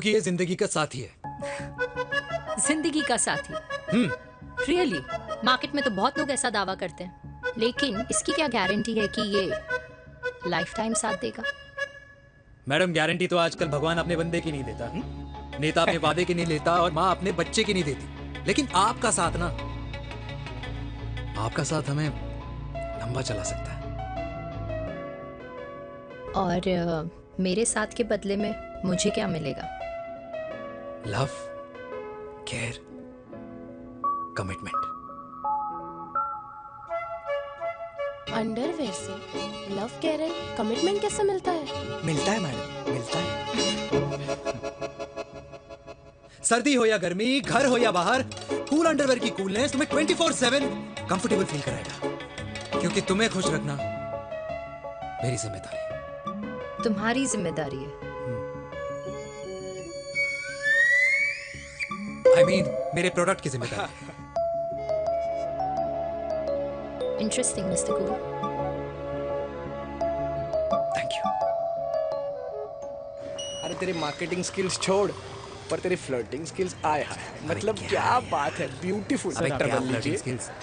[SPEAKER 1] ये जिंदगी का साथी है।
[SPEAKER 9] जिंदगी का साथी? Really? मार्केट में तो बहुत लोग ऐसा दावा करते हैं, लेकिन इसकी क्या गारंटी है कि ये लाइफ टाइम साथ देगा?
[SPEAKER 1] मैडम, गारंटी तो आजकल भगवान अपने बंदे की नहीं देता। नेता अपने वादे की नहीं लेता और माँ अपने बच्चे की नहीं देती। लेकिन आपका साथ ना, आपका साथ हमें लंबा चला सकता है।
[SPEAKER 9] और मेरे साथ के बदले में मुझे क्या मिलेगा?
[SPEAKER 1] Love, care, commitment.
[SPEAKER 15] अंडरवेयर से लव, केयर एंड कमिटमेंट कैसे मिलता है?
[SPEAKER 5] मिलता है मैडम, मिलता है।
[SPEAKER 1] सर्दी हो या गर्मी, घर हो या बाहर, कूल अंडरवेयर की कूलनेस तुम्हें 24/7 कंफर्टेबल फील कराएगा। क्योंकि तुम्हें खुश रखना मेरी जिम्मेदारी है।
[SPEAKER 9] तुम्हारी जिम्मेदारी है?
[SPEAKER 1] I mean, मेरे प्रोडक्ट की जिम्मेदारी है।
[SPEAKER 9] Interesting, Mr. Cool.
[SPEAKER 1] Thank you.
[SPEAKER 5] अरे तेरे मार्केटिंग स्किल्स छोड़, पर तेरी फ्लर्टिंग स्किल्स आए हाय, मतलब क्या बात है, ब्यूटीफुल।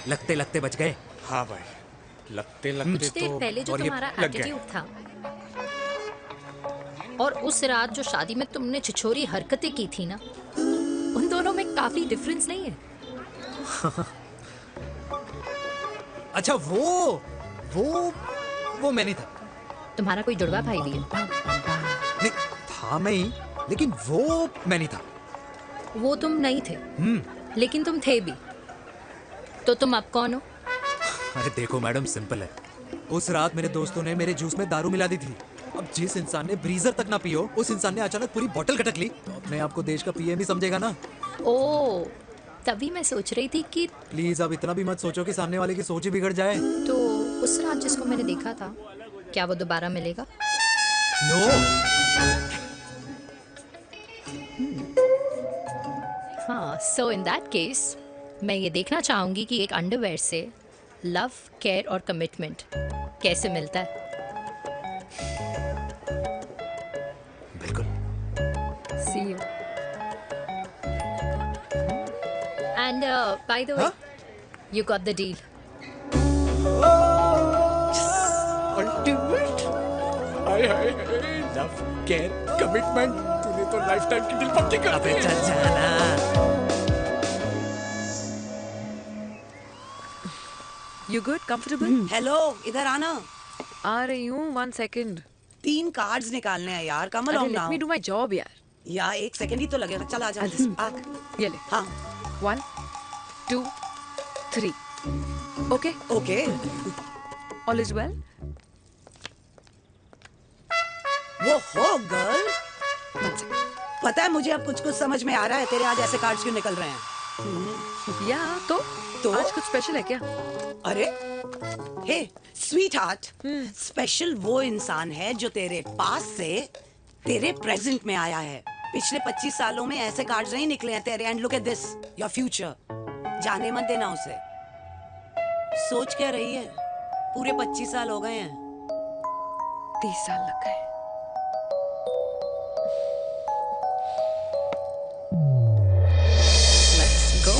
[SPEAKER 1] लगते लगते बच गए।
[SPEAKER 5] हाँ भाई, लगते
[SPEAKER 9] कुछ देर पहले जो तुम्हारा एटीट्यूड था और उस रात जो शादी में तुमने छिछोरी हरकतें की थी ना, उन दोनों में काफी डिफरेंस नहीं है?
[SPEAKER 1] अच्छा, वो मैं नहीं था।
[SPEAKER 9] तुम्हारा कोई जुड़वा भाई भी है?
[SPEAKER 1] नहीं था मैं ही, लेकिन वो मैं नहीं था।
[SPEAKER 9] वो तुम नहीं थे, लेकिन तुम थे भी। तो तुम अब कौन हो?
[SPEAKER 1] अरे देखो मैडम, सिंपल है। उस रात मेरे दोस्तों ने मेरे जूस में दारू मिला दी थी। अब जिस इंसान ने ब्रीजर तक ना पियो, उस इंसान ने अचानक पूरी बोतल खटक ली, तो अपने आप को देश का पीएम ही समझेगा ना।
[SPEAKER 9] ओ, तभी मैं सोच रही थी कि
[SPEAKER 1] प्लीज अब इतना भी मत सोचो कि सामने वाले की सोच ही बिगड़ जाए।
[SPEAKER 9] तो उस रात जिसको मैंने देखा था, क्या वो दोबारा मिलेगा?
[SPEAKER 1] नो।
[SPEAKER 9] हाँ, सो इन दैट केस मैं ये देखना चाहूंगी कि एक अंडरवेयर से लव, केयर और कमिटमेंट कैसे मिलता है।
[SPEAKER 1] बिल्कुल।
[SPEAKER 9] See you. And by the way, you got the deal.
[SPEAKER 5] Ultimate. Hi hi hi, love, care, commitment, तूने तो लाइफ टाइम की दिल पक्की कर दी।
[SPEAKER 1] अबे चल जाना।
[SPEAKER 13] You good? Comfortable?
[SPEAKER 3] हेलो, इधर आना।
[SPEAKER 13] आ रही हूँ, 1 second.
[SPEAKER 3] 3 कार्ड्स निकालने हैं यार, कम
[SPEAKER 13] अरे,
[SPEAKER 3] along
[SPEAKER 13] let
[SPEAKER 3] now।
[SPEAKER 13] me do my job यार.
[SPEAKER 3] यार 1 सेकंड ही तो लगेगा, चल आ जा। आ।
[SPEAKER 13] ये ले.
[SPEAKER 3] हाँ।
[SPEAKER 13] 1, 2, 3. Okay?
[SPEAKER 3] Okay.
[SPEAKER 13] All is well?
[SPEAKER 3] वो हो गर्ल। पता है मुझे अब कुछ समझ में आ रहा है, तेरे आज ऐसे कार्ड्स क्यों निकल रहे हैं।
[SPEAKER 13] या तो आज कुछ स्पेशल है क्या?
[SPEAKER 3] अरे हे स्वीट हार्ट, स्पेशल वो इंसान है जो तेरे पास से तेरे प्रेजेंट में आया है। पिछले 25 सालों में ऐसे कार्ड्स नहीं निकले हैं तेरे। And look at this, your future. जाने मत देना उसे। सोच क्या रही है, पूरे 25 साल हो गए हैं।
[SPEAKER 13] 30 साल लग गए। Let's go.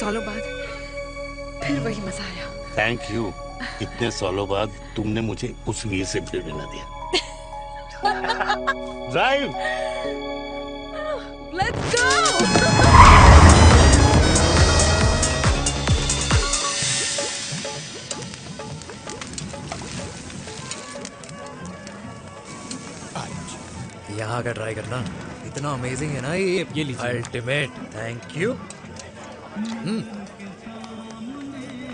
[SPEAKER 13] सालों बाद फिर वही मजा आया।
[SPEAKER 2] Thank you. इतने सालों बाद तुमने मुझे उस वीर से फिर मिला दिया। ड्राइव।
[SPEAKER 13] Let's go.
[SPEAKER 1] यहाँ का ट्राई करना, इतना अमेजिंग है ना ये लीजिए। अल्टीमेट। Thank you.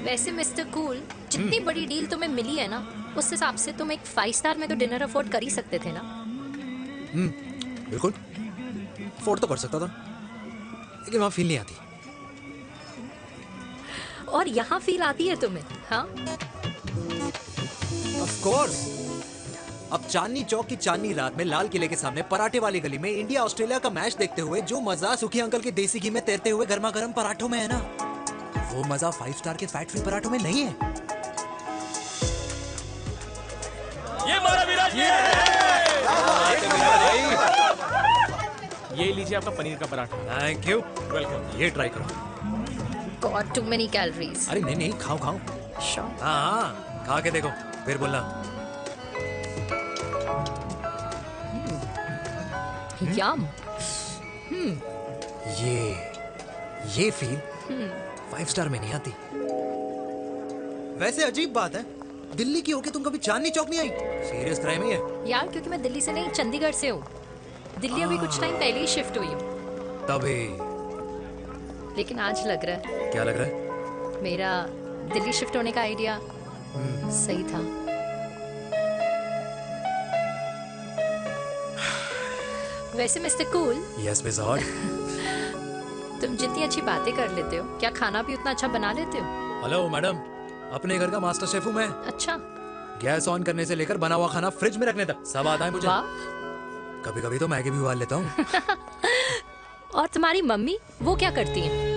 [SPEAKER 9] वैसे मिस्टर कूल, जितनी बड़ी डील तुम्हें मिली है ना, उस हिसाब से तुम एक 5 स्टार में तो डिनर अफोर्ड कर ही सकते थे ना।
[SPEAKER 1] बिल्कुल अफोर्ड तो कर सकता था, लेकिन वहाँ फील नहीं आती।
[SPEAKER 9] और यहाँ फील आती है तुम्हें? हाँ,
[SPEAKER 1] ऑफ कोर्स। अब चांदनी चौक की चांदनी रात में लाल किले के सामने पराठे वाली गली में इंडिया ऑस्ट्रेलिया का मैच देखते हुए जो मजा सुखी अंकल के देसी घी में तैरते हुए गर्मा गर्म पराठों में है ना, वो मजा 5 स्टार के फैट फ्री पराठों में नहीं है।
[SPEAKER 12] ये मारा विराज। ये लीजिए आपका पनीर का पराठा।
[SPEAKER 1] Thank you.
[SPEAKER 12] वेलकम।
[SPEAKER 1] ये ट्राई करो।
[SPEAKER 9] Got too many calories.
[SPEAKER 1] अरे नहीं नहीं, खाओ खाओ।
[SPEAKER 9] Sure.
[SPEAKER 1] हाँ, खा के देखो फिर बोलना।
[SPEAKER 9] यम।
[SPEAKER 1] ये फील 5 स्टार में नहीं आती। वैसे अजीब बात है, दिल्ली की होके तुम कभी चांदनी चौक नहीं आई? सीरियस क्राइम ही है
[SPEAKER 9] यार, क्योंकि मैं दिल्ली से नहीं, चंडीगढ़ से हूँ। दिल्ली अभी कुछ टाइम पहले ही शिफ्ट हुई हूँ।
[SPEAKER 1] तभी।
[SPEAKER 9] लेकिन आज लग रहा है,
[SPEAKER 1] क्या लग रहा है?
[SPEAKER 9] मेरा दिल्ली शिफ्ट होने का आइडिया सही था। वैसे mister cool,
[SPEAKER 1] yes miss hot.
[SPEAKER 9] तुम जितनी अच्छी बातें कर लेते हो, क्या खाना भी उतना अच्छा बना लेते हो?
[SPEAKER 1] हेलो मैडम, अपने घर का मास्टर शेफ हूँ मैं।
[SPEAKER 9] अच्छा।
[SPEAKER 1] गैस ऑन करने से लेकर बना हुआ खाना फ्रिज में रखने तक सब आता है मुझे। कभी कभी तो मैगी भी उबाल लेता हूँ।
[SPEAKER 9] और तुम्हारी मम्मी, वो क्या करती हैं?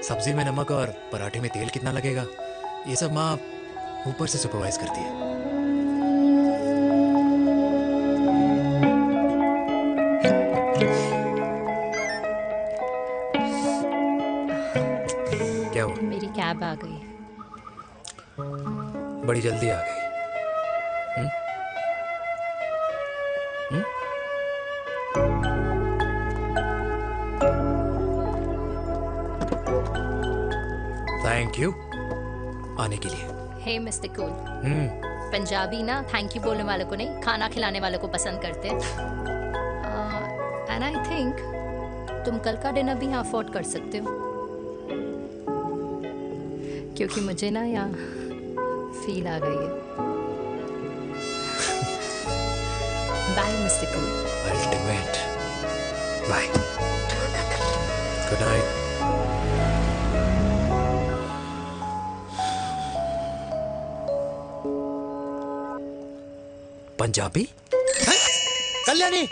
[SPEAKER 1] सब्जी में नमक और पराठे में तेल कितना लगेगा, ये सब माँ ऊपर से सुपरवाइज करती है। क्या हुआ?
[SPEAKER 9] मेरी कैब आ गई।
[SPEAKER 1] बड़ी जल्दी आ गई। थैंक यू आने के लिए।
[SPEAKER 9] हे मिस्टर कूल, पंजाबी ना थैंक यू बोलने वालों को नहीं, खाना खिलाने वालों को पसंद करते हैं। एंड आई थिंक तुम कल का डिनर भी यहाँ अफोर्ड कर सकते हो, क्योंकि मुझे ना यहाँ फील आ गई है। Bye mister cool.
[SPEAKER 1] Ultimate. Bye. Good night. Punjabi? Kalyani!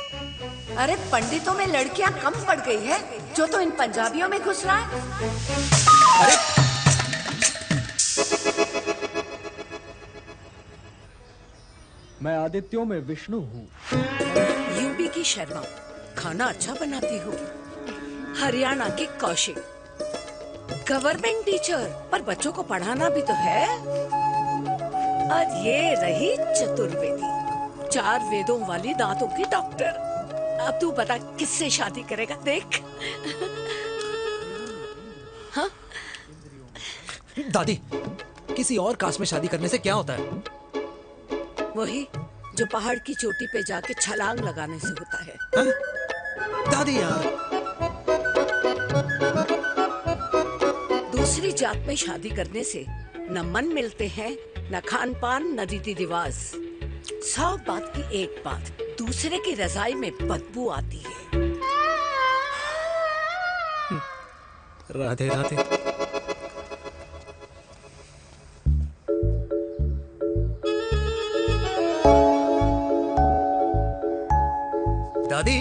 [SPEAKER 16] अरे पंडितों में लड़कियां कम पड़ गई है जो तो इन पंजाबियों में घुस रहा है।
[SPEAKER 1] अरे
[SPEAKER 5] मैं आदित्यों में विष्णु हूँ।
[SPEAKER 3] यूपी की शर्मा, खाना अच्छा बनाती होगी। हरियाणा की कौशिक, गवर्नमेंट टीचर, पर बच्चों को पढ़ाना भी तो है। और ये रही चतुर्वेदी, 4 वेदों वाली दांतों की डॉक्टर। अब तू बता किससे शादी करेगा? देख। हाँ?
[SPEAKER 1] दादी, किसी और कास्ट में शादी करने से क्या होता है?
[SPEAKER 3] वही जो पहाड़ की चोटी पे जाके छलांग लगाने से होता है।
[SPEAKER 1] हाँ? दादी यार,
[SPEAKER 3] दूसरी जात में शादी करने से न मन मिलते हैं, न खान पान, न रीति रिवाज। 100 बात की एक बात, दूसरे की रजाई में बदबू आती है।
[SPEAKER 1] राधे राधे। दादी,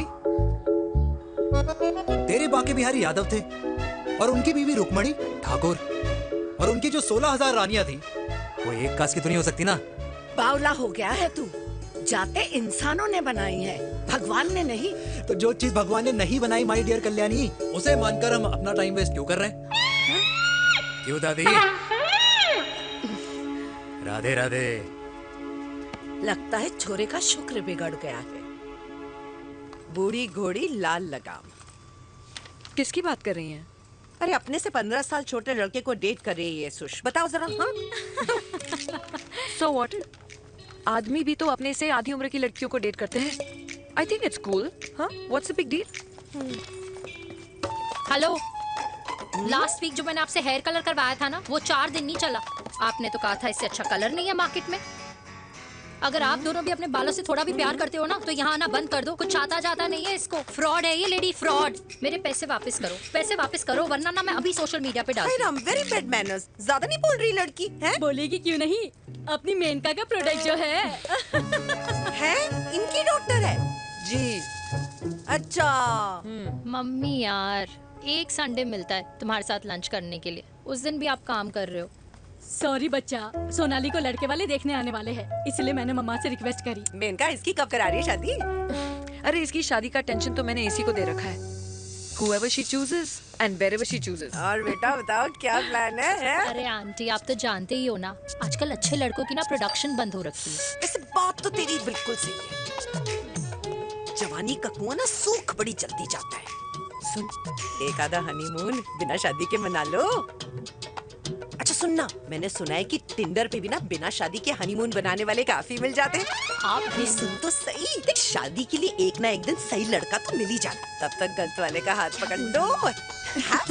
[SPEAKER 1] तेरे बाके बिहारी यादव थे और उनकी बीवी रुक्मणी ठाकुर, और उनकी जो 16,000 रानियां थी वो एक कास्ट की तो नहीं हो सकती ना?
[SPEAKER 3] बावला हो गया है तू। जाते इंसानों ने बनाई है, भगवान ने नहीं।
[SPEAKER 1] तो जो चीज भगवान ने नहीं बनाई माय डियर कल्याणी, उसे मानकर हम अपना टाइम वेस्ट क्यों कर रहे हैं? क्यों दादी? राधे राधे।
[SPEAKER 3] लगता है छोरे का शुक्र बिगड़ गया है। बूढ़ी घोड़ी लाल लगाम।
[SPEAKER 13] किसकी बात कर रही हैं?
[SPEAKER 10] अरे अपने से 15 साल छोटे लड़के को डेट कर रही है सुश, बताओ जरा। हाँ?
[SPEAKER 13] So what? आदमी भी तो अपने से आधी उम्र की लड़कियों को डेट करते हैं। I think it's cool. हाँ? What's the big deal?
[SPEAKER 9] Hello, last week जो मैंने आपसे हेयर कलर करवाया था ना, वो 4 दिन नहीं चला। आपने तो कहा था इससे अच्छा कलर नहीं है मार्केट में। अगर आप दोनों भी अपने बालों से थोड़ा भी प्यार करते हो ना, तो यहाँ आना बंद कर दो। कुछ आता जाता नहीं है इसको। फ्रॉड है ये लेडी, फ्रॉड। मेरे पैसे वापस करो, पैसे वापस करो, वरना ना मैं अभी सोशल मीडिया पे डाल दूँ।
[SPEAKER 10] Very bad manners. ज्यादा नहीं बोल रही लड़की है?
[SPEAKER 17] बोलेगी क्यों नहीं? अपनी मेनका का प्रोडक्ट जो है
[SPEAKER 10] है इनकी डॉक्टर है जी। अच्छा
[SPEAKER 9] मम्मी यार, एक संडे मिलता है तुम्हारे साथ लंच करने के लिए, उस दिन भी आप काम कर रहे हो।
[SPEAKER 17] सॉरी बच्चा, सोनाली को लड़के वाले देखने आने वाले हैं, इसलिए मैंने मम्मा से रिक्वेस्ट करी।
[SPEAKER 10] मेनका, इसकी कब करा रही है शादी?
[SPEAKER 13] अरे इसकी शादी का टेंशन तो मैंने इसी को दे रखा है। Whoever she chooses and wherever she chooses.
[SPEAKER 10] और बेटा बताओ क्या प्लान है?
[SPEAKER 9] अरे आंटी, आप तो जानते ही हो ना, आजकल अच्छे लड़कों की ना प्रोडक्शन बंद हो रखी है।
[SPEAKER 10] वैसे बात तो तेरी बिल्कुल सही है। जवानी का कुआं ना सूख बड़ी जल्दी जाता है। सुन, एक आधा हनीमून बिना शादी के मना लो। अच्छा सुनना, मैंने सुना है कि टिंडर पे भी ना बिना शादी के हनीमून बनाने वाले काफी मिल जाते हैं।
[SPEAKER 9] आप भी
[SPEAKER 10] सुन तो सही, देख शादी के लिए एक ना एक दिन सही लड़का तो मिल ही जाता, तब तक गलत वाले का हाथ पकड़ लो।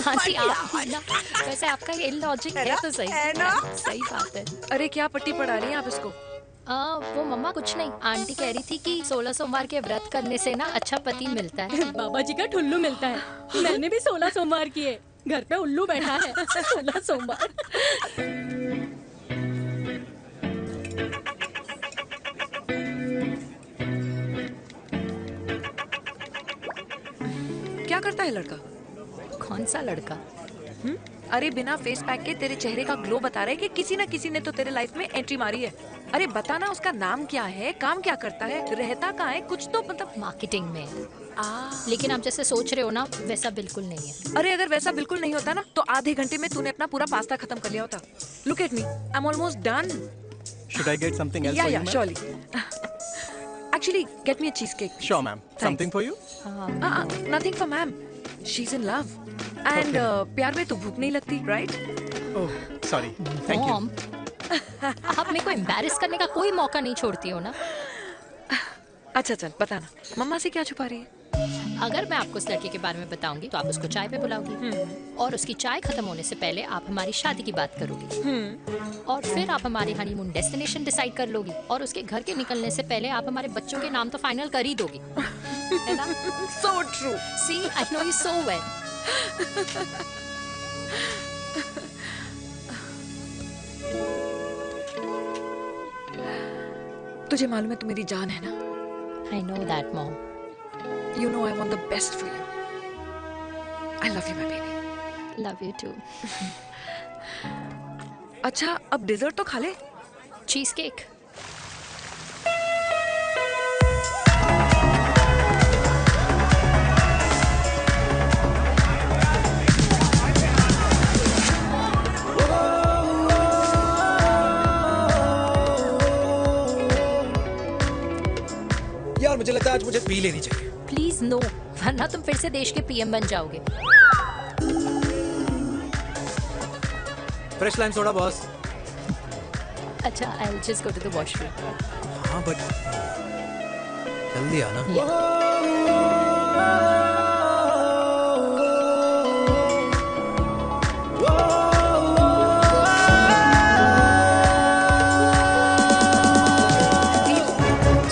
[SPEAKER 9] आंटी आप ना, वैसे आपका ये लॉजिक है तो सही है ना? सही बात है।
[SPEAKER 13] अरे क्या पट्टी पढ़ा रही हैं आप इसको?
[SPEAKER 9] वो मम्मा कुछ नहीं, आंटी कह रही थी कि 16 सोमवार के व्रत करने से ना अच्छा पति मिलता है।
[SPEAKER 17] बाबा जी का ठुल्लू मिलता है। मैंने भी 16 सोमवार किए, घर पे उल्लू बैठा है। 16 सोमवार।
[SPEAKER 13] क्या करता है लड़का?
[SPEAKER 9] कौन सा लड़का?
[SPEAKER 13] अरे बिना फेस पैक के तेरे चेहरे का ग्लो बता रहा है कि किसी ना किसी ने तो तेरे लाइफ में एंट्री मारी है। अरे बताना उसका नाम क्या है, काम क्या करता है, रहता कहाँ है, कुछ तो मतलब।
[SPEAKER 9] मार्केटिंग में। लेकिन आप जैसे सोच रहे हो ना, वैसा बिल्कुल नहीं है।
[SPEAKER 13] अरे अगर वैसा बिल्कुल नहीं होता ना, तो आधे घंटे में तूने अपना पूरा पास्ता खत्म कर लिया होता। Look at me, I am almost done.
[SPEAKER 7] Should I get something else for you, ma'am?
[SPEAKER 13] surely. Actually, get me a cheesecake.
[SPEAKER 7] Sure, ma'am. Something for you?
[SPEAKER 13] Nothing for ma'am. She's in love. And प्यार में तो भूख नहीं लगती, right?
[SPEAKER 7] Oh, sorry. Thank you.
[SPEAKER 9] Mom, आप मेरे को embarrass करने का कोई मौका नहीं छोड़ती हो ना?
[SPEAKER 13] अच्छा चल बताना, मम्मा से क्या छुपा रही है?
[SPEAKER 9] अगर मैं आपको उस लड़के के बारे में बताऊंगी तो आप उसको चाय पे बुलाओगी और उसकी चाय खत्म होने से पहले आप हमारी शादी की बात करोगी और फिर आप हमारी हनीमून डेस्टिनेशन डिसाइड कर लोगी और उसके घर के निकलने से पहले आप हमारे बच्चों के नाम तो फाइनल कर ही दोगी, है ना?
[SPEAKER 13] So true.
[SPEAKER 9] See, I know you so well.
[SPEAKER 13] तुझे मालूम है तू मेरी जान है ना?
[SPEAKER 9] I know that, Mom.
[SPEAKER 13] You know I want the best for you. I love you, my baby.
[SPEAKER 9] Love you too.
[SPEAKER 13] अच्छा, अब डिजर्ट तो खा ले.
[SPEAKER 9] Cheese cake.
[SPEAKER 1] यार मुझे लगता है आज मुझे पी लेनी चाहिए.
[SPEAKER 9] प्लीज नो, वरना तुम फिर से देश के पीएम बन जाओगे.
[SPEAKER 1] Fresh lime soda boss.
[SPEAKER 9] अच्छा, I'll just go to the washroom.
[SPEAKER 1] हाँ बट जल्दी आना.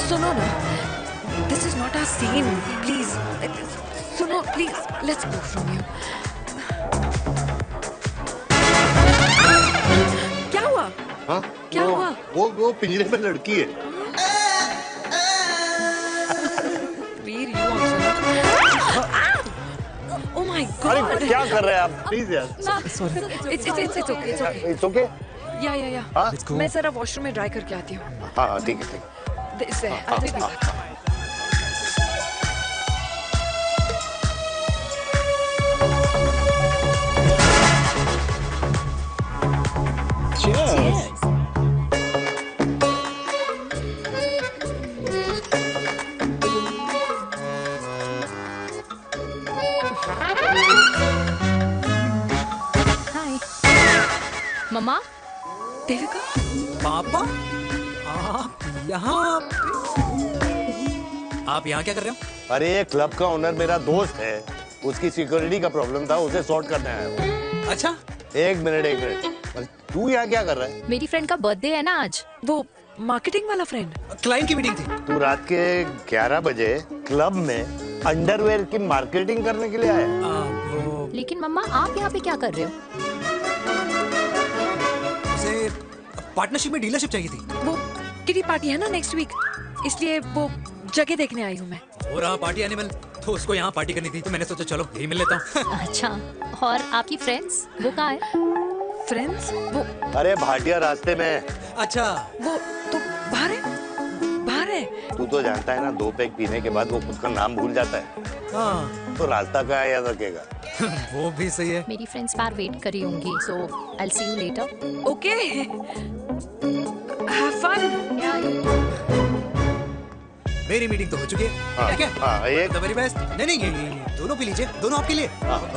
[SPEAKER 13] सुनो ना, this is not our scene. Please, सुनो, please, let's go from here. क्या हुआ?
[SPEAKER 2] हाँ?
[SPEAKER 13] क्या हुआ?
[SPEAKER 2] वो पिंजरे में लड़की है.
[SPEAKER 13] वीर, you also. Oh my God!
[SPEAKER 2] अरे क्या कर रहे हैं आप? प्लीज यार.
[SPEAKER 13] Sorry. It's okay. It's okay.
[SPEAKER 2] It's okay?
[SPEAKER 13] Yeah.
[SPEAKER 2] हाँ?
[SPEAKER 13] मैं जरा वॉशरूम में ड्राई करके आती हूँ.
[SPEAKER 2] हाँ ठीक है.
[SPEAKER 13] This है. I'll take it.
[SPEAKER 2] Cheers.
[SPEAKER 9] हाय मम्मा.
[SPEAKER 13] देविका.
[SPEAKER 1] पापा आप यहाँ क्या कर रहे हो?
[SPEAKER 2] अरे ये क्लब का ओनर मेरा दोस्त है. उसकी सिक्योरिटी का प्रॉब्लम था, उसे सॉर्ट करने आया हूँ.
[SPEAKER 1] अच्छा,
[SPEAKER 2] एक मिनट. तू यहाँ क्या कर रहा है?
[SPEAKER 9] मेरी फ्रेंड का बर्थडे है ना आज.
[SPEAKER 13] वो मार्केटिंग वाला फ्रेंड.
[SPEAKER 1] क्लाइंट की मीटिंग थी.
[SPEAKER 2] तू रात के 11 बजे क्लब में अंडरवेयर की मार्केटिंग करने के लिए आया?
[SPEAKER 9] लेकिन मम्मा आप यहाँ पे क्या कर रहे हो?
[SPEAKER 1] उसे पार्टनरशिप में डीलरशिप चाहिए थी.
[SPEAKER 13] वो किटी पार्टी है ना नेक्स्ट वीक, इसलिए वो जगह देखने आई हूँ मैं.
[SPEAKER 1] और पार्टी एनिमल तो उसको यहाँ पार्टी करनी थी, तो मैंने सोचा चलो यही मिल लेता हूँ.
[SPEAKER 9] अच्छा, और आपकी फ्रेंड्स वो कहाँ है?
[SPEAKER 13] फ्रेंड्स वो
[SPEAKER 2] अरे भाटिया रास्ते में.
[SPEAKER 1] अच्छा,
[SPEAKER 13] वो तो बाहर है.
[SPEAKER 2] तू तो जानता है ना, 2 पैक पीने के बाद वो खुद का नाम भूल जाता है.
[SPEAKER 1] हाँ.
[SPEAKER 2] तो रास्ता कहाँ याद रखेगा?
[SPEAKER 1] वो भी सही है.
[SPEAKER 9] मेरी फ्रेंड्स बाहर वेट कर रही होंगी, so I'll see you later.
[SPEAKER 13] Okay. Have fun.
[SPEAKER 1] मेरी मीटिंग तो हो चुकी है.
[SPEAKER 2] हाँ,
[SPEAKER 1] ठीक है?
[SPEAKER 2] हाँ, एक
[SPEAKER 1] The very best. नहीं ये दोनों पी लीजिए, दोनों आपके लिए.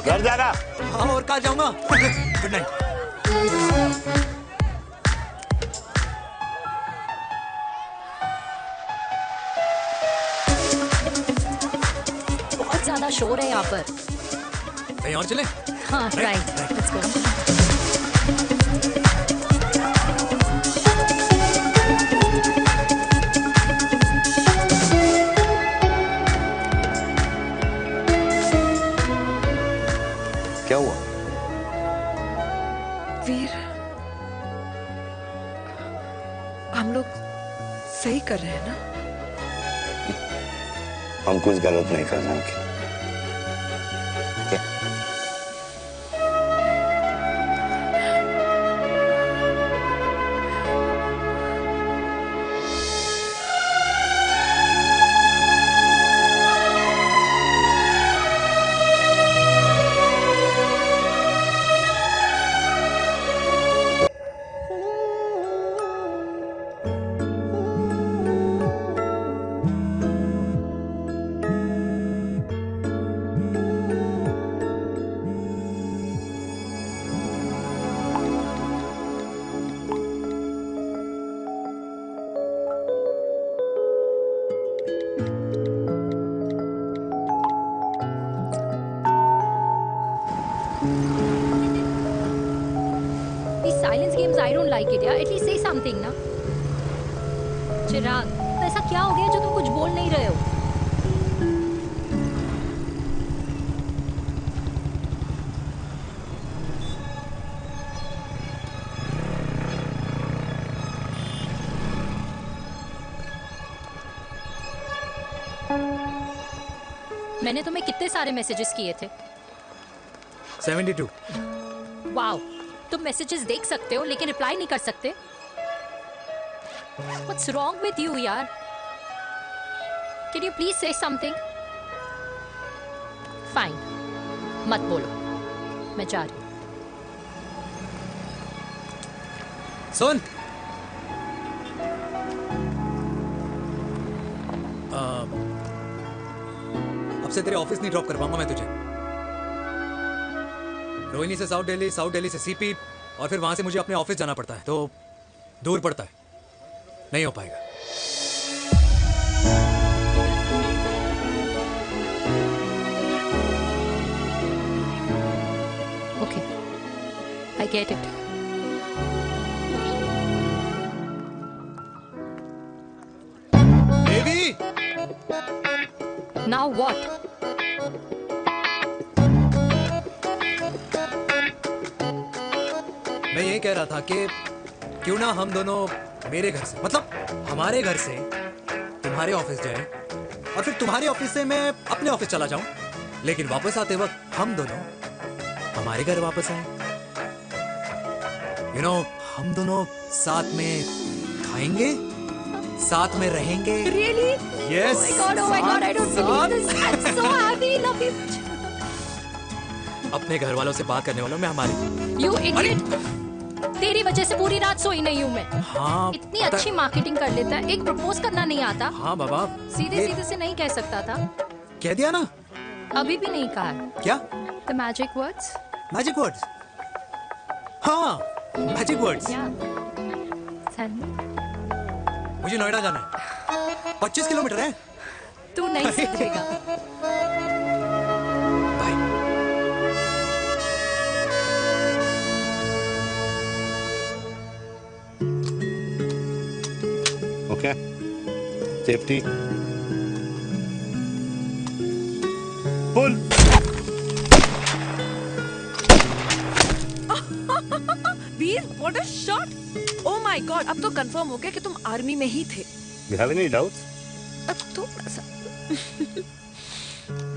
[SPEAKER 2] घर जाना.
[SPEAKER 1] हाँ, और कल जाऊंगा. Good night.
[SPEAKER 9] बहुत ज्यादा शोर है यहाँ पर.
[SPEAKER 1] कहीं और चले?
[SPEAKER 9] हाँ, राइट. Let's go.
[SPEAKER 2] क्या हुआ?
[SPEAKER 13] वीर, हम लोग सही कर रहे हैं ना?
[SPEAKER 2] हम कुछ गलत नहीं कर रहे.
[SPEAKER 9] like it यार, at least say something ना। चिराग, ऐसा क्या हो गया जो तुम कुछ बोल नहीं रहे हो? मैंने तुम्हें कितने सारे मैसेजेस किए थे?
[SPEAKER 1] 72।
[SPEAKER 9] वाओ, तुम मैसेजेस देख सकते हो लेकिन रिप्लाई नहीं कर सकते? What's wrong with you यार? Can you please say something? Fine, मत बोलो, मैं जा रही हूँ।
[SPEAKER 1] सुन, अब से तेरे ऑफिस नहीं ड्रॉप कर पाऊंगा मैं तुझे। रोहिणी से साउथ दिल्ली से सीपी, और फिर वहां से मुझे अपने ऑफिस जाना पड़ता है, तो दूर पड़ता है, नहीं हो पाएगा।
[SPEAKER 9] Okay, I get it.
[SPEAKER 1] Baby!
[SPEAKER 9] Now what?
[SPEAKER 1] मैं ये कह रहा था कि क्यों ना हम दोनों मेरे घर से, मतलब हमारे घर से तुम्हारे ऑफिस जाए, और फिर तुम्हारे ऑफिस से मैं अपने ऑफिस चला जाऊं, लेकिन वापस आते वक्त हम दोनों हमारे घर वापस आए। You know, हम दोनों साथ में खाएंगे, साथ में रहेंगे।
[SPEAKER 9] Really?
[SPEAKER 1] Yes.
[SPEAKER 9] Oh my God, I don't believe this. I'm so happy, love you.
[SPEAKER 1] अपने घर वालों से बात करने वालों में हमारी।
[SPEAKER 9] You idiot. तेरी वजह से पूरी रात सोई नहीं हूँ मैं।
[SPEAKER 1] हाँ,
[SPEAKER 9] इतनी अच्छी मार्केटिंग कर लेता है, एक प्रपोज करना नहीं आता।
[SPEAKER 1] हाँ बाबा,
[SPEAKER 9] सीधे से नहीं कह सकता था।
[SPEAKER 1] कह दिया ना।
[SPEAKER 9] अभी भी नहीं कहा।
[SPEAKER 1] क्या?
[SPEAKER 9] The magic words.
[SPEAKER 1] Magic words. हाँ, magic words. मुझे नोएडा जाना है, 25 किलोमीटर है।
[SPEAKER 9] तू नहीं सीखेगा।
[SPEAKER 2] Okay. Safety. Pull.
[SPEAKER 10] Veer, what a shot! Oh my God, अब तो कंफर्म हो गया कि तुम आर्मी में ही थे।
[SPEAKER 2] You have any doubts?
[SPEAKER 10] अब थोड़ा सा।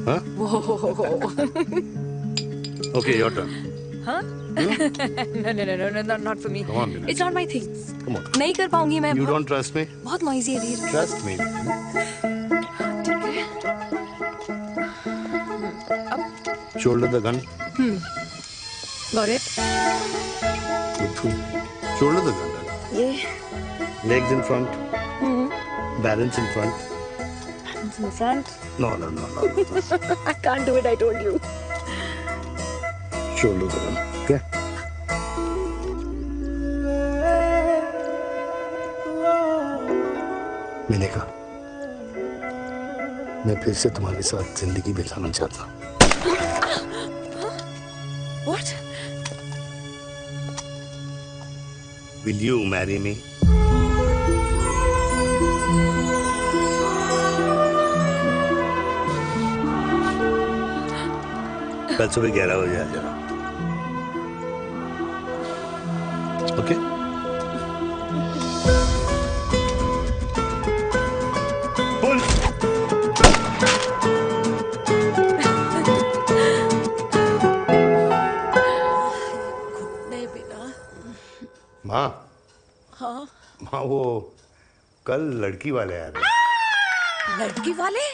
[SPEAKER 2] Huh? Okay, your turn.
[SPEAKER 13] हाँ? No, not for me.
[SPEAKER 2] Come on, Vinay.
[SPEAKER 13] It's not my thing.
[SPEAKER 2] Come on.
[SPEAKER 13] नहीं कर पाऊंगी मैं।
[SPEAKER 2] You don't trust me?
[SPEAKER 13] बहुत noisy है वीर।
[SPEAKER 2] Trust me. Shoulder the gun.
[SPEAKER 13] Got it.
[SPEAKER 2] Shoulder the gun.
[SPEAKER 13] Yeah.
[SPEAKER 2] Legs in front. Balance in front.
[SPEAKER 13] Hands in front.
[SPEAKER 2] No.
[SPEAKER 13] I can't do it, I told you.
[SPEAKER 2] Shoulder the gun. Okay. मैंने कहा, मैं फिर से तुम्हारे साथ जिंदगी बिताना चाहता हूँ।
[SPEAKER 10] What?
[SPEAKER 2] Will you marry me? कल सुबह 11 बजे आ जाना। ओके? पुल।
[SPEAKER 10] नहीं बेटा।
[SPEAKER 2] माँ,
[SPEAKER 10] हाँ?
[SPEAKER 2] माँ वो कल लड़की वाले आ रहे।
[SPEAKER 10] लड़की वाले?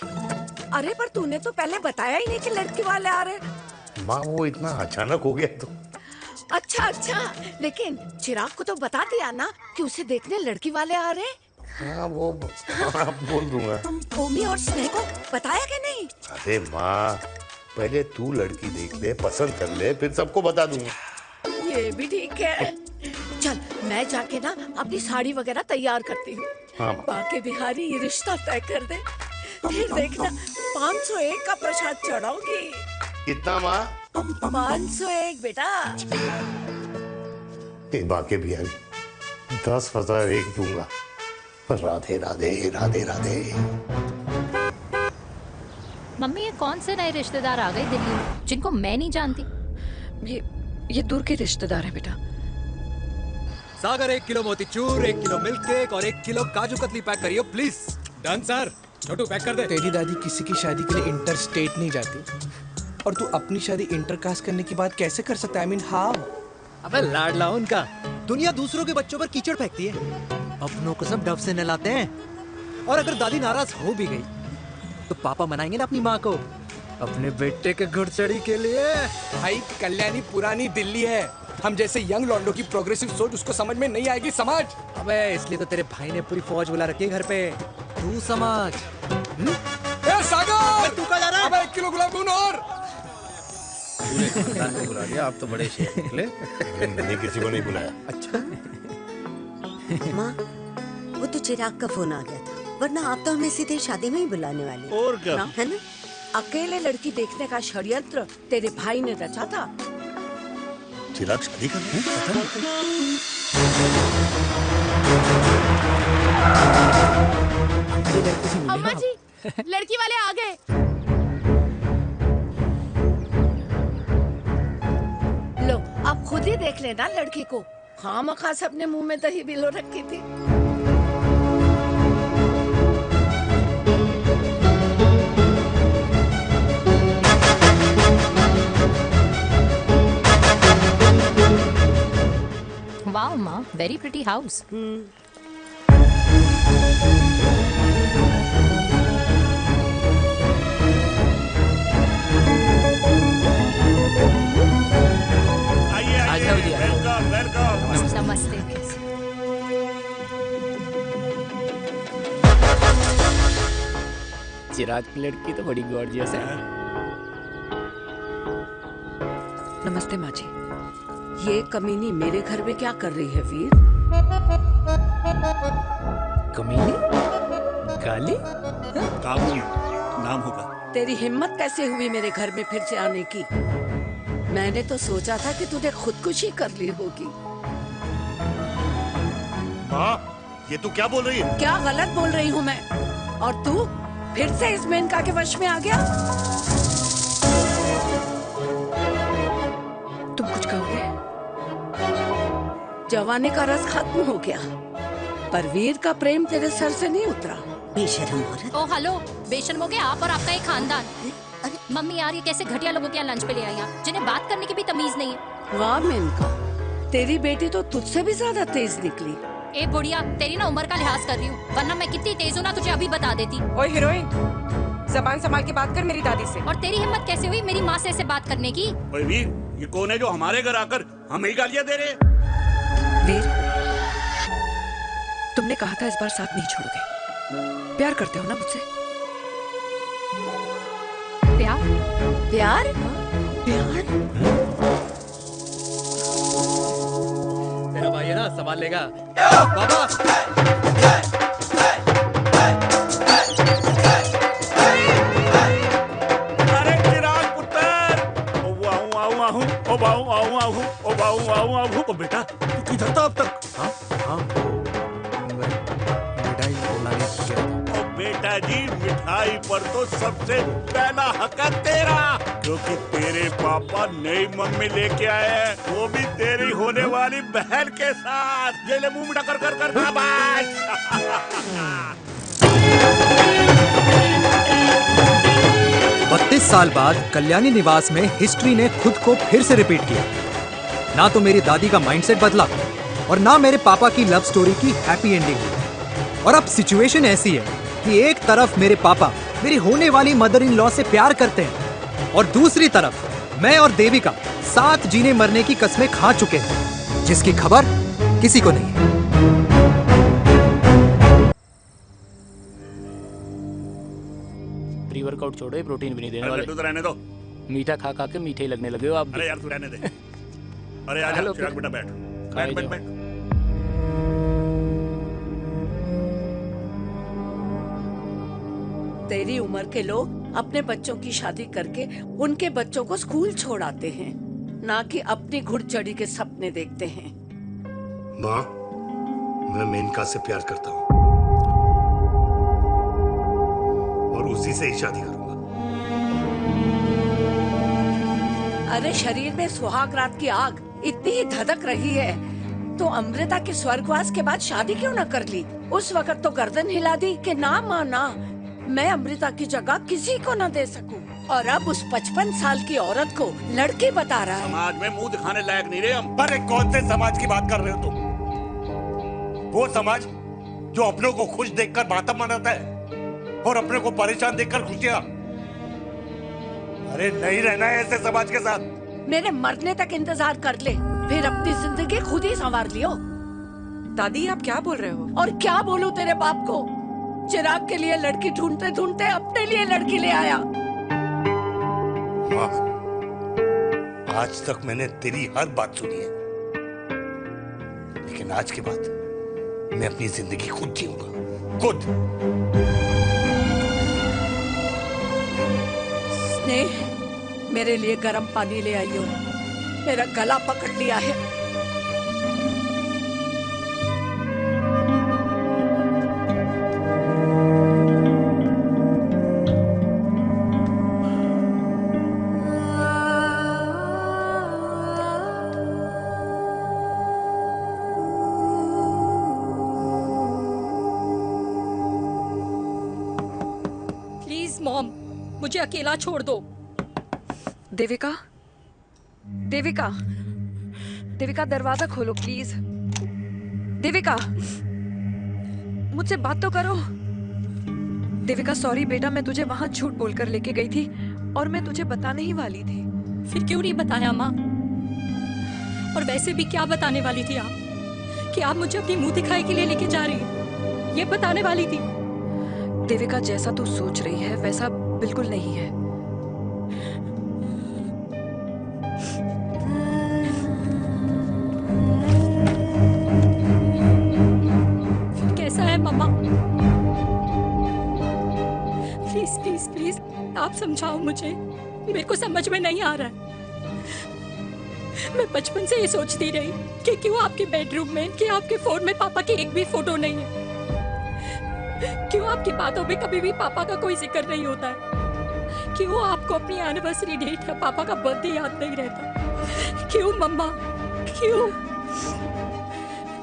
[SPEAKER 10] अरे पर तूने तो पहले बताया ही नहीं कि लड़की वाले आ रहे।
[SPEAKER 2] माँ वो इतना अचानक हो गया तो।
[SPEAKER 10] अच्छा, लेकिन चिराग को तो बता दिया ना कि उसे देखने लड़की वाले आ रहे।
[SPEAKER 2] हाँ वो बोल दूंगा।
[SPEAKER 10] ओमी और स्नेह को बताया कि नहीं?
[SPEAKER 2] अरे माँ, पहले तू लड़की देख ले, पसंद कर ले, फिर सबको बता दूंगा।
[SPEAKER 10] ये भी ठीक है। चल मैं जाके ना अपनी साड़ी वगैरह तैयार करती हूँ।
[SPEAKER 2] हाँ।
[SPEAKER 10] बाकी बिहारी ये रिश्ता तय कर दे, फिर देखना 501 का प्रसाद चढ़ाऊंगी।
[SPEAKER 2] कितना माँ?
[SPEAKER 10] 501 बेटा।
[SPEAKER 2] बाकी बिहारी 10,000 एक दूंगा। राधे राधे राधे राधे।
[SPEAKER 9] मम्मी ये कौन से नए रिश्तेदार आ गए दिल्ली में जिनको मैं नहीं जानती?
[SPEAKER 13] ये दूर के रिश्तेदार हैं बेटा।
[SPEAKER 1] सागर 1 किलो मोतीचूर, 1 किलो मिल्क केक और 1 किलो काजू कतली पैक करियो please. Done sir. Chhotu pack कर दे।
[SPEAKER 5] तेरी दादी किसी की शादी के लिए इंटर स्टेट नहीं जाती और तू अपनी शादी इंटर कास्ट करने की बात कैसे कर सकता है? I mean, how?
[SPEAKER 1] अबे लाडला उनका। दुनिया दूसरों के बच्चों पर कीचड़ फेंकती है, अपनों को सब डब से नहलाते हैं। और अगर दादी नाराज हो भी गई तो पापा मनाएंगे ना अपनी माँ को अपने बेटे के घुड़चड़ी के लिए।
[SPEAKER 5] भाई कल्याणी पुरानी दिल्ली है, हम जैसे यंग लॉन्डो की प्रोग्रेसिव सोच उसको समझ में नहीं आएगी। समझ।
[SPEAKER 1] अबे इसलिए तो तेरे भाई ने पूरी फौज बुला रखी है घर पे, तू समझ।
[SPEAKER 5] सागर
[SPEAKER 1] तू कहाँ जा रहा है?
[SPEAKER 5] अबे 1 किलो गुलाब जामुन और।
[SPEAKER 8] पूरे खानदान को बुला लिया, आप तो बड़े शेर निकले।
[SPEAKER 2] मैंने किसी को नहीं बुलाया।
[SPEAKER 5] अच्छा
[SPEAKER 14] माँ, वो तो चिराग का फोन आ गया था, वरना आप तो हमें सीधे शादी में ही बुलाने वाले।
[SPEAKER 2] और क्या?
[SPEAKER 14] है ना?
[SPEAKER 16] अकेले लड़की देखने का षड्यंत्र तेरे भाई ने रचा था।
[SPEAKER 2] चिराग शादी कर रहा है?
[SPEAKER 15] अम्मा जी, लड़की वाले आ गए।
[SPEAKER 16] लो आप खुद ही देख लेना लड़की को। खामखा से अपने मुंह में दही बिलो रखी थी।
[SPEAKER 9] वाओ माँ, वेरी प्रिटी हाउस। नमस्ते।
[SPEAKER 12] चिराग की लड़की तो बड़ी गॉर्जियस है।
[SPEAKER 16] नमस्ते माँ जी। ये कमीनी मेरे घर में क्या कर रही है वीर?
[SPEAKER 12] कमीनी? गाली? काबू नाम होगा।
[SPEAKER 16] तेरी हिम्मत कैसे हुई मेरे घर में फिर से आने की? मैंने तो सोचा था कि तूने खुदकुशी कर ली होगी।
[SPEAKER 2] माँ, ये तू क्या बोल रही है?
[SPEAKER 16] क्या गलत बोल रही हूँ मैं? और तू फिर से इस मेनका के वश में आ गया?
[SPEAKER 13] तुम कुछ कहोगे?
[SPEAKER 16] जवानी का रस खत्म हो गया, पर वीर का प्रेम तेरे सर से नहीं उतरा।
[SPEAKER 14] बेशर्म औरत।
[SPEAKER 9] ओ हेलो, बेशर्म हो गए आप और आपका एक खानदान। मम्मी यार, ये कैसे घटिया लोगों के यहाँ लंच पे ले आई हैं, जिन्हें बात करने की भी तमीज नहीं है।
[SPEAKER 16] वाह मेनका, तेरी बेटी तो तुझसे भी ज्यादा तेज निकली।
[SPEAKER 9] ए बुढ़िया, तेरी ना उम्र का लिहाज कर रही हूँ, वरना मैं कितनी तेज हूँ ना तुझे अभी बता देती।
[SPEAKER 10] ओए हीरोइन, जबान संभाल के बात कर मेरी दादी से।
[SPEAKER 9] और तेरी हिम्मत कैसे हुई मेरी माँ से ऐसे बात करने की?
[SPEAKER 2] ओए वीर, ये कौन है जो हमारे घर आकर हमें ही गालियां दे रहे?
[SPEAKER 13] वीर, तुमने कहा था इस बार साथ नहीं छोड़ोगे। प्यार करते हो ना मुझसे?
[SPEAKER 9] प्यार?
[SPEAKER 16] प्यार?
[SPEAKER 13] प्यार?
[SPEAKER 1] मेरा भाई है ना, संभाल लेगा। बाबा।
[SPEAKER 2] अरे चिराग पुत्र, ओ बाऊ, बेटा तू किधर था अब तक? हाँ,
[SPEAKER 1] मिठाई लाने गया था।
[SPEAKER 2] ओ बेटा जी, मिठाई पर तो सबसे पहला हक है तेरा, क्योंकि तेरे पापा नई मम्मी लेके आए हैं, वो भी तेरी होने वाली बहन के साथ। ये ले मुंह मीठा कर कर कर शाबाश।
[SPEAKER 1] 32 साल बाद कल्याणी निवास में हिस्ट्री ने खुद को फिर से रिपीट किया। ना तो मेरी दादी का माइंडसेट बदला और ना मेरे पापा की लव स्टोरी की हैप्पी एंडिंग हुई। और अब सिचुएशन ऐसी है कि एक तरफ मेरे पापा मेरी होने वाली मदर इन लॉ से प्यार करते हैं और दूसरी तरफ मैं और देविका साथ जीने मरने की कस्में खा चुके हैं, जिसकी खबर किसी को नहीं है।
[SPEAKER 12] प्री वर्कआउट छोड़ो, ये प्रोटीन भी नहीं देने वाले।
[SPEAKER 2] तू तो रहने दो।
[SPEAKER 12] मीठा खा खा के मीठे ही लगने लगे हो आप भी।
[SPEAKER 2] अरे यार तू रहने दे। अरे आजा चिराग बेटा, बैठ बैठ बैठ बैठ।
[SPEAKER 16] तेरी उम्र के लोग अपने बच्चों की शादी करके उनके बच्चों को स्कूल छोड़ाते हैं, ना कि अपनी घुड़चढ़ी के सपने देखते हैं।
[SPEAKER 2] माँ,
[SPEAKER 6] मैं मेनका से प्यार करता हूँ और उसी से ही शादी करूंगा।
[SPEAKER 16] अरे शरीर में सुहाग रात की आग इतनी ही धधक रही है तो अमृता के स्वर्गवास के बाद शादी क्यों न कर ली? उस वक्त तो गर्दन हिला दी कि ना माना, मैं अमृता की जगह किसी को न दे सकूं। और अब उस 55 साल की औरत को लड़की बता रहा है।
[SPEAKER 2] समाज में मुंह दिखाने लायक नहीं रहे हम।
[SPEAKER 6] अरे कौन से समाज की बात कर रहे हो तुम? वो समाज जो अपनों को खुश देखकर मातम मनाता है और अपने को परेशान देखकर खुशियां। अरे नहीं रहना है ऐसे समाज के साथ।
[SPEAKER 16] मेरे मरने तक इंतजार कर ले, फिर अपनी जिंदगी खुद ही संवार लियो।
[SPEAKER 13] दादी आप क्या बोल रहे हो?
[SPEAKER 16] और क्या बोलूं तेरे बाप को? चिराग के लिए लड़की ढूंढते ढूंढते अपने लिए लड़की ले आया।
[SPEAKER 6] माँ, आज तक मैंने तेरी हर बात सुनी है, लेकिन आज के बाद मैं अपनी जिंदगी खुद जीऊंगा, खुद।
[SPEAKER 16] स्नेह, मेरे लिए गर्म पानी ले आई हो, मेरा गला पकड़ लिया है।
[SPEAKER 9] प्लीज मॉम, मुझे अकेला छोड़ दो।
[SPEAKER 13] देविका, देविका, देविका दरवाजा खोलो प्लीज। देविका, मुझसे बात तो करो। देविका सॉरी बेटा, मैं तुझे वहां झूठ बोलकर लेके गई थी और मैं तुझे बताने ही वाली थी।
[SPEAKER 9] फिर क्यों नहीं बताया माँ? और वैसे भी क्या बताने वाली थी आप? कि आप मुझे अपनी मुंह दिखाई के लिए लेके जा रही हैं, ये बताने वाली थी?
[SPEAKER 13] देविका जैसा तू सोच रही है वैसा बिल्कुल नहीं है।
[SPEAKER 9] फिर कैसा है मम्मा? प्लीज प्लीज प्लीज आप समझाओ मुझे, मेरे को समझ में नहीं आ रहा है। मैं बचपन से ये सोचती रही कि क्यों आपके बेडरूम में, कि आपके फोन में पापा की एक भी फोटो नहीं है, क्यों आपकी बातों में कभी भी पापा का कोई जिक्र नहीं होता है, क्यों आपको अपनी एनिवर्सरी डेट या पापा का बर्थडे याद नहीं रहता, क्यों मम्मा, क्यों?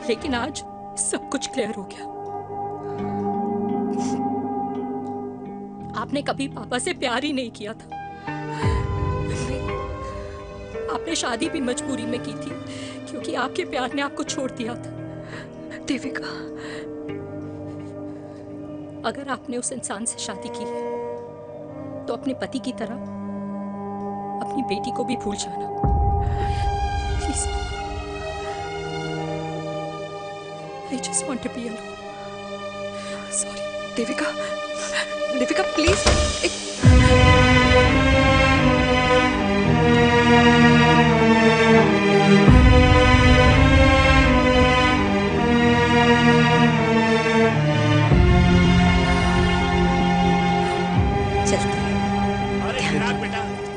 [SPEAKER 9] लेकिन आज सब कुछ क्लियर हो गया। आपने कभी पापा से प्यार ही नहीं किया था। आपने शादी भी मजबूरी में की थी क्योंकि आपके प्यार ने आपको छोड़ दिया था।
[SPEAKER 13] देविका,
[SPEAKER 9] अगर आपने उस इंसान से शादी की है तो अपने पति की तरह अपनी बेटी को भी भूल जाना please. I just want to be alone.
[SPEAKER 13] Sorry, Devika, Devika please.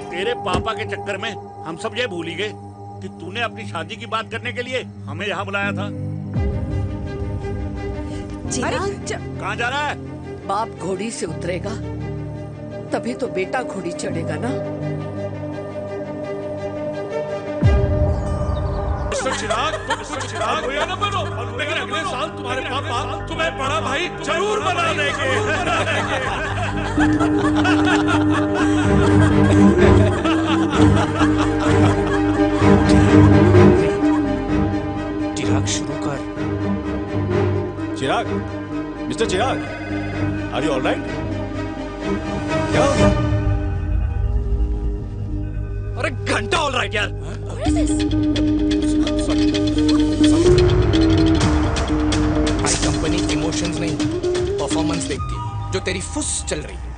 [SPEAKER 2] तेरे पापा के चक्कर में हम सब ये भूल ही गए कि तूने अपनी शादी की बात करने के लिए हमें यहाँ बुलाया था। कहाँ जा रहा है?
[SPEAKER 16] बाप घोड़ी से उतरेगा तभी तो बेटा घोड़ी चढ़ेगा ना।
[SPEAKER 2] चिराग हुआ ना बनो, लेकिन अगले साल तुम्हारे पापा तुम्हें बड़ा भाई जरूर बना देंगे।
[SPEAKER 5] चिराग शुरू कर।
[SPEAKER 11] Chirag, mister Chirag, are you alright?
[SPEAKER 5] अरे घंटा ऑलराइट यार। भाई कंपनी इमोशंस नहीं परफॉर्मेंस देखती है, जो तेरी फुस चल रही है।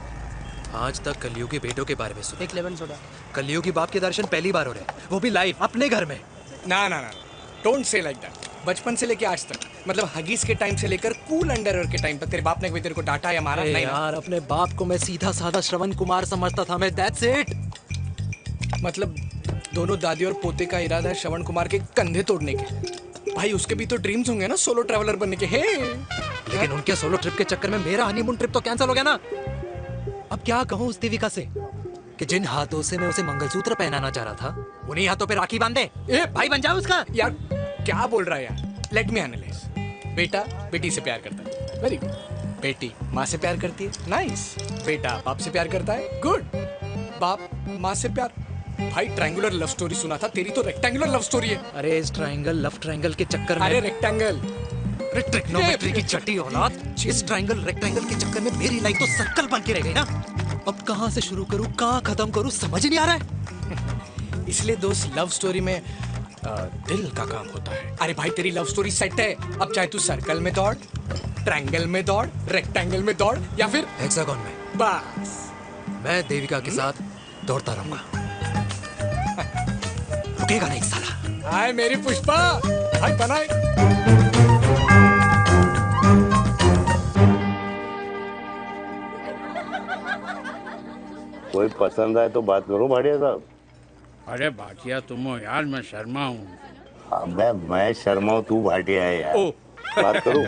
[SPEAKER 1] आज तक कलयुगी बेटों के बारे में सुना।
[SPEAKER 5] एक लेमन सोडा।
[SPEAKER 1] कलयुगी बाप के दर्शन पहली बार हो रहे हैं, वो भी लाइव अपने घर में।
[SPEAKER 5] ना ना ना, डोंट से लाइक दैट। बचपन से लेके आज तक, मतलब हगीज के टाइम से लेकर कूल अंडरवेयर के टाइम तक तेरे बाप ने कभी तेरे को डांटा या मारा? नहीं
[SPEAKER 1] यार, अपने बाप को मैं सीधा साधा श्रवण कुमार समझता था मैं, दैट्स इट।
[SPEAKER 5] मतलब दोनों दादी और पोते का इरादा है श्रवण कुमार के कंधे तोड़ने के। भाई उसके भी तो ड्रीम्स होंगे ना सोलो ट्रैवलर बनने के। हे
[SPEAKER 1] लेकिन उनके सोलो ट्रिप के चक्कर में मेरा हनीमून ट्रिप तो कैंसिल हो गया ना। अब क्या कहूँ उस देविका से कि जिन हाथों से मैं उसे मंगलसूत्र पहनाना चाह रहा था उन्हीं हाथों पे राखी बांध दे। भाई बन जाओ उसका।
[SPEAKER 5] यार क्या बोल रहा है यार, लेट मी एनालाइज। बेटा बेटी से प्यार करता है, वेरी गुड। बेटी माँ से प्यार करती है, नाइस। बेटा बाप से प्यार करता है, गुड। बाप माँ से प्यार। भाई ट्रायंगुलर लव स्टोरी सुना था, तेरी तो रेक्टेंगुलर लव स्टोरी है।
[SPEAKER 1] अरे इस ट्रायंगल लव ट्रायंगल के चक्कर में,
[SPEAKER 5] अरे रेक्टेंगल,
[SPEAKER 1] अरे ट्रिग्नोमेट्री की छठी औलाद, इस ट्रायंगल रेक्टेंगल के चक्कर में मेरी लाइफ तो सर्कल बन के रह गई ना। अब कहाँ से शुरू करूँ, कहाँ खत्म करूँ, समझ ही नहीं आ रहा है।
[SPEAKER 5] इसलिए दोस्त लव स्टोरी में दिल का काम होता है। अरे भाई तेरी लव स्टोरी सेट है, अब चाहे तू सर्कल में दौड़, ट्रायंगल में दौड़, रेक्टेंगल में दौड़ या फिर
[SPEAKER 1] हेक्सागन में।
[SPEAKER 5] बस
[SPEAKER 1] मैं देविका के साथ दौड़ता रहूंगा, रुकेगा नहीं साला।
[SPEAKER 5] हाय मेरी पुष्पा, भाई बनाए।
[SPEAKER 2] कोई पसंद आए तो बात करो भाटिया साहब।
[SPEAKER 8] अरे भाटिया तुम हो यार, मैं शर्मा हूँ।
[SPEAKER 2] अबे मैं शर्मा हूँ, तू भाटिया है यार। बात करो।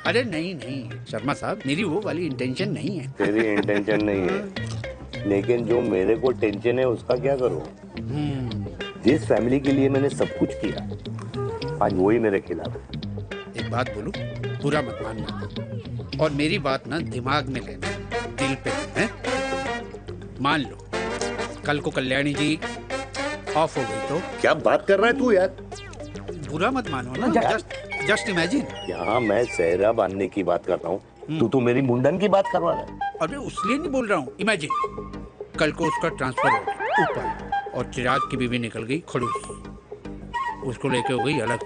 [SPEAKER 8] अरे नहीं नहीं शर्मा साहब, मेरी वो वाली इंटेंशन नहीं है।
[SPEAKER 2] तेरी इंटेंशन नहीं है, लेकिन जो मेरे को टेंशन है उसका क्या करूँ। जिस फैमिली के लिए मैंने सब कुछ किया, आज वही मेरे खिलाफ है।
[SPEAKER 8] एक बात बोलूं, बुरा मत मानना, और मेरी बात ना दिमाग में लेना, दिल पे है। मान लो कल को कल्याणी जी ऑफ हो गई तो
[SPEAKER 2] क्या बात कर रहा है तू यार।
[SPEAKER 8] बुरा मत मानो ना, जस्ट इमेजिन।
[SPEAKER 2] यहाँ मैं सेहरा बांधने की बात कर रहा हूँ, तू मेरी मुंडन की बात करवा रहा है।
[SPEAKER 8] अरे उसलिए नहीं बोल रहा हूँ, इमेजिन कल को उसका ट्रांसफर हो गया ऊपर और चिराग की बीवी निकल गई खड़ूस, उसको लेके हो गई अलग,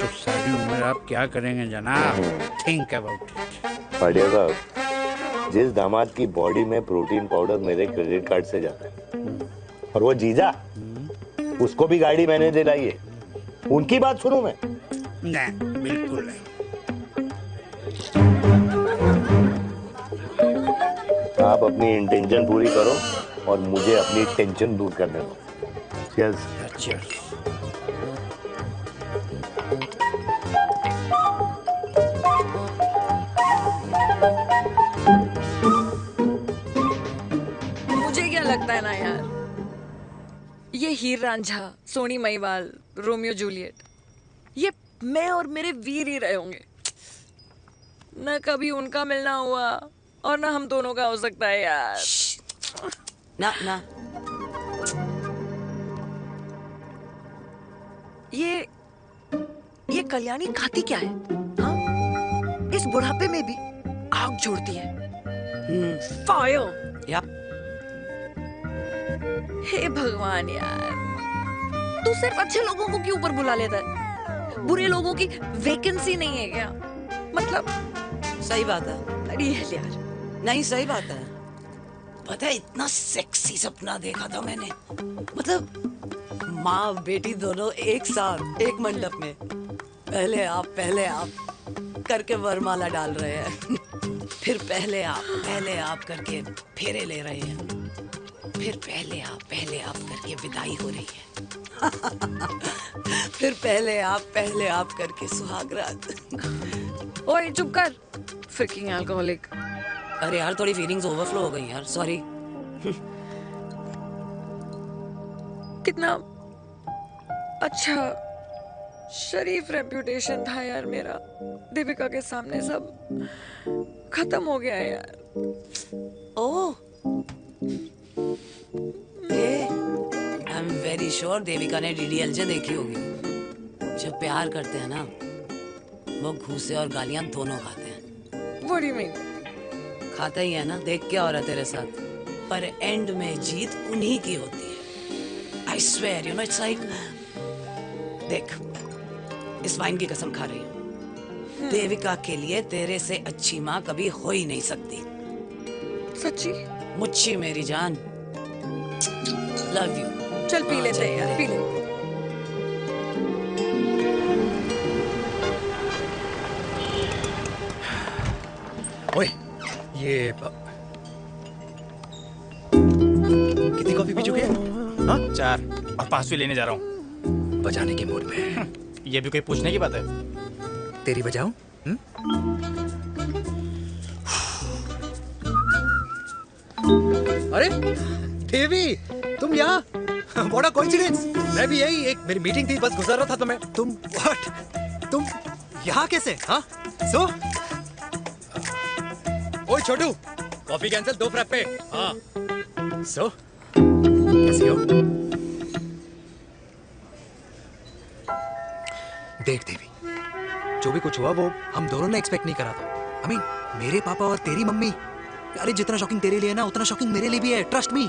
[SPEAKER 8] तो सारी उम्र आप क्या करेंगे जनाब, थिंक अबाउट इट।
[SPEAKER 2] बढ़िया साहब, जिस दामाद की बॉडी में प्रोटीन पाउडर मेरे क्रेडिट कार्ड से जाता है, और वो जीजा, उसको भी गाड़ी मैंने दिलाई है, उनकी बात सुनूं मैं?
[SPEAKER 8] नहीं, बिल्कुल नहीं।
[SPEAKER 2] आप अपनी इंटेंशन पूरी करो और मुझे अपनी टेंशन दूर करने दो। Cheers.
[SPEAKER 8] Cheers.
[SPEAKER 13] मुझे क्या लगता है ना यार, ये हीर रांझा, सोनी महिवाल, रोमियो जूलियट, ये मैं और मेरे वीर ही रहे होंगे। न कभी उनका मिलना हुआ और ना हम दोनों का हो सकता है यार।
[SPEAKER 3] ना ना
[SPEAKER 13] ये कल्याणी खाती क्या है? हाँ? इस बुढ़ापे में भी आग जोड़ती है। फायर।
[SPEAKER 3] यप।
[SPEAKER 13] हे भगवान यार, तू सिर्फ अच्छे लोगों को क्यों ऊपर बुला लेता है? बुरे लोगों की वैकेंसी नहीं है क्या? मतलब
[SPEAKER 3] सही बात है।
[SPEAKER 13] अरे यार
[SPEAKER 3] नहीं, सही बात है। पता है इतना सेक्सी सपना देखा था मैंने, मतलब माँ बेटी दोनों एक साथ एक मंडप में, पहले आप करके वरमाला डाल रहे हैं, फिर पहले आप करके फेरे ले रहे हैं, फिर पहले आप करके विदाई हो रही है, फिर पहले आप करके सुहाग रात।
[SPEAKER 13] ओए चुप कर, फ्रिकिंग अल्कोहलिक।
[SPEAKER 3] अरे यार थोड़ी फीलिंग्स ओवरफ्लो हो गई यार, सॉरी।
[SPEAKER 13] कितना अच्छा शरीफ रेप्यूटेशन था यार मेरा, दीपिका के सामने सब खत्म हो गया है यार।
[SPEAKER 3] Oh, I am very sure Devika ने डीडीएलजे देखी होगी। जब प्यार करते हैं ना, वो घूसे और गालियां दोनों खाते हैं।
[SPEAKER 13] What do you mean?
[SPEAKER 3] खाता ही है ना, देख क्या हो रहा है तेरे साथ, पर एंड में जीत उन्हीं की होती है। I swear, you know, it's like, देख, इस वाइन की कसम खा रही हूँ, देविका के लिए तेरे से अच्छी माँ कभी हो ही नहीं सकती।
[SPEAKER 13] सच्ची?
[SPEAKER 3] मुच्छी मेरी जान, लव यू।
[SPEAKER 13] चल पी लेते हैं यार, पी ले।
[SPEAKER 1] ओए, ये कॉफी पी चुके हैं? हाँ?
[SPEAKER 12] 4 और 5वीं लेने जा रहा हूँ।
[SPEAKER 1] बजाने के मूड में।
[SPEAKER 12] ये भी कोई पूछने की बात है?
[SPEAKER 1] तेरी वजह हूं? अरे देवी, तुम यहाँ? What a coincidence! मैं भी यही, एक मेरी मीटिंग थी, बस गुजर रहा था तो मैं तुम यहाँ कैसे? हाँ? सो? ओए छोटू, कॉफी कैंसिल, 2 फ्रैप्पे। हाँ। सो? कैसी हो? देख देवी, जो भी कुछ हुआ वो हम दोनों ने एक्सपेक्ट नहीं करा था। I mean, मेरे पापा और तेरी मम्मी, अरे जितना शॉकिंग तेरे लिए है ना, उतना शॉकिंग मेरे लिए भी है, ट्रस्ट मी।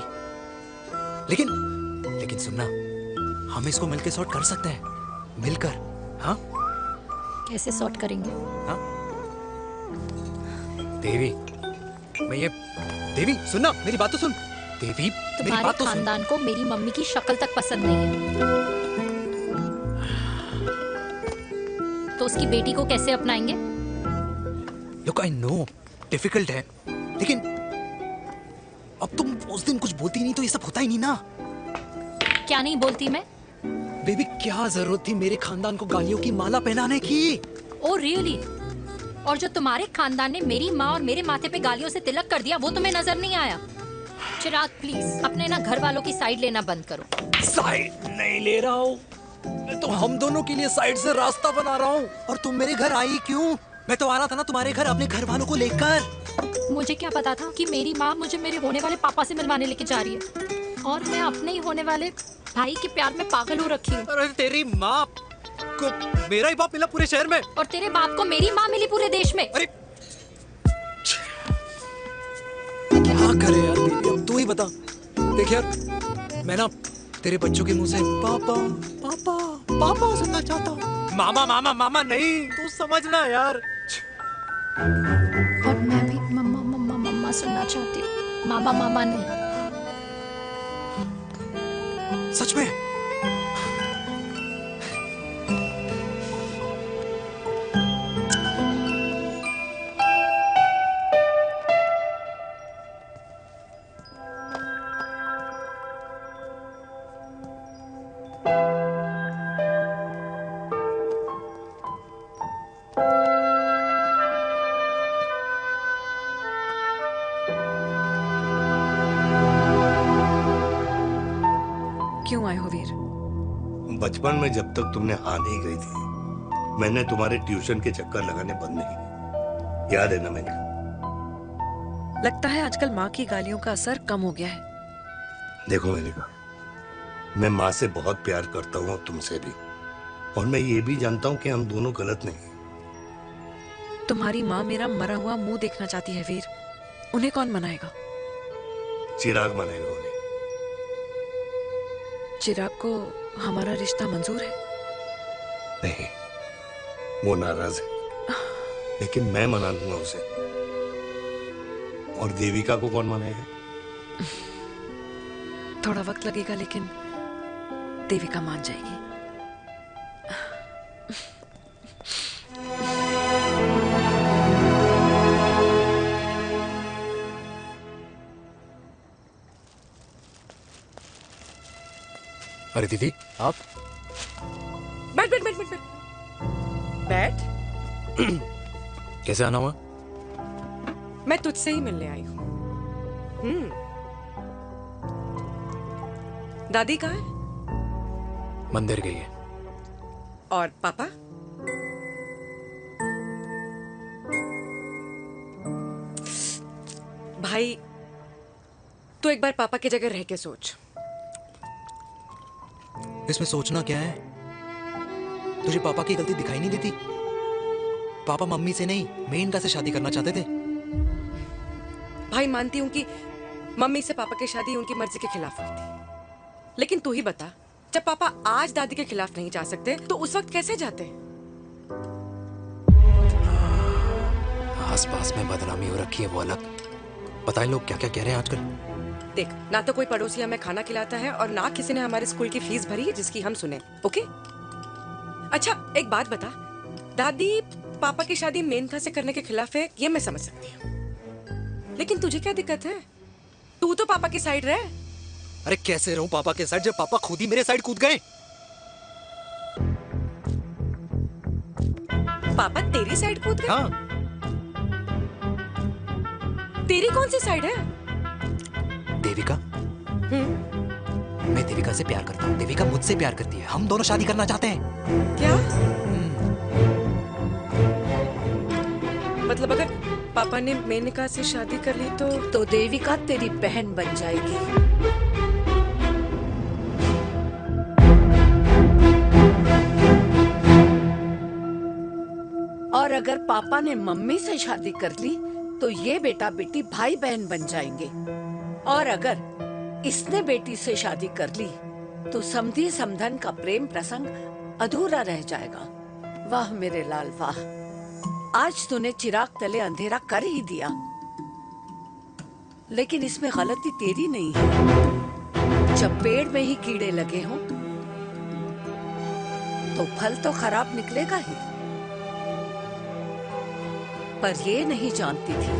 [SPEAKER 1] लेकिन सुनना, हम इसको मिलकर सॉर्ट कर सकते हैं, मिलकर। हाँ?
[SPEAKER 9] कैसे सॉर्ट करेंगे?
[SPEAKER 1] हाँ? देवी, देवी सुनना, मेरी बात तो सुन। देवी, मेरी बात तो सुन।
[SPEAKER 9] खानदान को मेरी मम्मी की शक्ल तक पसंद नहीं है, तो उसकी बेटी को कैसे अपनाएंगे?
[SPEAKER 1] Look, I know, डिफिकल्ट है, लेकिन अब तुम उस दिन कुछ बोलती नहीं तो ये सब होता ही नहीं ना।
[SPEAKER 9] क्या नहीं बोलती मैं?
[SPEAKER 1] बेबी, क्या जरूरत थी मेरे खानदान को गालियों की माला पहनाने की?
[SPEAKER 9] Oh really? और जो तुम्हारे खानदान ने मेरी माँ और मेरे माथे पे गालियों से तिलक कर दिया, वो तुम्हें नजर नहीं आया? चिराग प्लीज अपने ना घर वालों की साइड लेना बंद करो।
[SPEAKER 1] साइड नहीं ले रहा हूँ, मैं तो हम दोनों के लिए साइड से रास्ता बना रहा हूँ। और तुम मेरे घर आई क्यों? मैं तो आ रहा था ना तुम्हारे घर अपने घर वालों को लेकर।
[SPEAKER 9] मुझे क्या पता था कि मेरी माँ मुझे मेरे होने वाले पापा से मिलवाने लेके जा रही है, और मैं अपने ही होने वाले भाई के प्यार में पागल हो रखी हूँ।
[SPEAKER 1] अरे तेरी माँ को मेरा ही बाप मिला पूरे शहर में,
[SPEAKER 9] और तेरे बाप को मेरी माँ मिली पूरे देश में।
[SPEAKER 1] अरे क्या करे यार दीदी, अब तू ही बता। देख यार, मैं ना तेरे बच्चों के मुंह से पापा पापा पापा सुनना चाहता हूँ, मामा मामा मामा नहीं, तू समझना यार।
[SPEAKER 9] और मैं भी मम्मा मम्मा मम्मा सुनना चाहती हूँ, मामा मामा नहीं।
[SPEAKER 1] सच में?
[SPEAKER 13] क्यों आए हो वीर?
[SPEAKER 6] बचपन में जब तक तुमने हाँ नहीं कही थी, मैंने तुम्हारे ट्यूशन के चक्कर लगाने बंद नहीं किए। याद है ना मैंने?
[SPEAKER 13] लगता है आजकल माँ की गालियों का असर कम हो गया है।
[SPEAKER 6] देखो मेरिका, मैं माँ से बहुत प्यार करता हूँ और तुमसे भी, और मैं ये भी जानता हूँ कि हम दोनों गलत नहीं।
[SPEAKER 13] तुम्हारी माँ मेरा मरा हुआ मुंह देखना चाहती है वीर, उन्हें कौन मनाएगा?
[SPEAKER 6] चिराग मनाएगा उन्हें।
[SPEAKER 13] चिराग को हमारा रिश्ता मंजूर है?
[SPEAKER 6] नहीं, वो नाराज है, लेकिन मैं मना लूंगा उसे। और देविका को कौन मनाएगा?
[SPEAKER 13] थोड़ा वक्त लगेगा, लेकिन देविका मान जाएगी।
[SPEAKER 1] अरे दीदी, आप
[SPEAKER 10] बैठ बैठ बैठ बैठ बैठ बैठ।
[SPEAKER 1] कैसे आना हुआ?
[SPEAKER 10] मैं तुझसे ही मिलने आई हूँ। दादी कहाँ है?
[SPEAKER 1] मंदिर गई है।
[SPEAKER 10] और पापा? भाई, तू एक बार पापा की जगह रह के सोच।
[SPEAKER 1] इसमें सोचना क्या है? तुझे पापा की गलती दिखाई नहीं देती? पापा मम्मी से नहीं, मेनका से शादी करना चाहते थे।
[SPEAKER 10] भाई, मानती हूँ कि मम्मी से पापा की शादी उनकी मर्जी के खिलाफ हुई थी, लेकिन तू ही बता, जब पापा आज दादी के खिलाफ नहीं जा सकते तो उस वक्त कैसे जाते?
[SPEAKER 1] आस पास में बदनामी हो रखी है, वो अलग। पता है लोग क्या क्या कह रहे हैं आजकल?
[SPEAKER 10] देख, ना तो कोई पड़ोसी हमें खाना खिलाता है और ना किसी ने हमारे स्कूल की फीस भरी है जिसकी हम सुने। ओके? अच्छा, एक बात बता, दादी पापा की शादी मेनका से करने के खिलाफ है, ये मैं समझ सकती हूँ, लेकिन तुझे क्या दिक्कत है? तू तो पापा की साइड रहे।
[SPEAKER 1] अरे कैसे रहूं पापा के साइड जब पापा खुद ही मेरे साइड कूद गए?
[SPEAKER 10] पापा तेरी साइड कूद गए?
[SPEAKER 1] हाँ।
[SPEAKER 10] तेरी कौन सी साइड है?
[SPEAKER 1] देविका, मैं देविका से प्यार करता हूँ, देविका मुझसे प्यार करती है, हम दोनों शादी करना चाहते हैं।
[SPEAKER 10] क्या? मतलब अगर पापा ने मेनका से शादी कर ली तो
[SPEAKER 16] देविका तेरी बहन बन जाएगी। और अगर पापा ने मम्मी से शादी कर ली तो ये बेटा बेटी भाई बहन बन जाएंगे। और अगर इसने बेटी से शादी कर ली तो समधी समधन का प्रेम प्रसंग अधूरा रह जाएगा। वाह मेरे लाल वाह, आज तूने चिराग तले अंधेरा कर ही दिया। लेकिन इसमें गलती तेरी नहीं है। जब पेड़ में ही कीड़े लगे हों तो फल तो खराब निकलेगा ही। पर ये नहीं जानती थी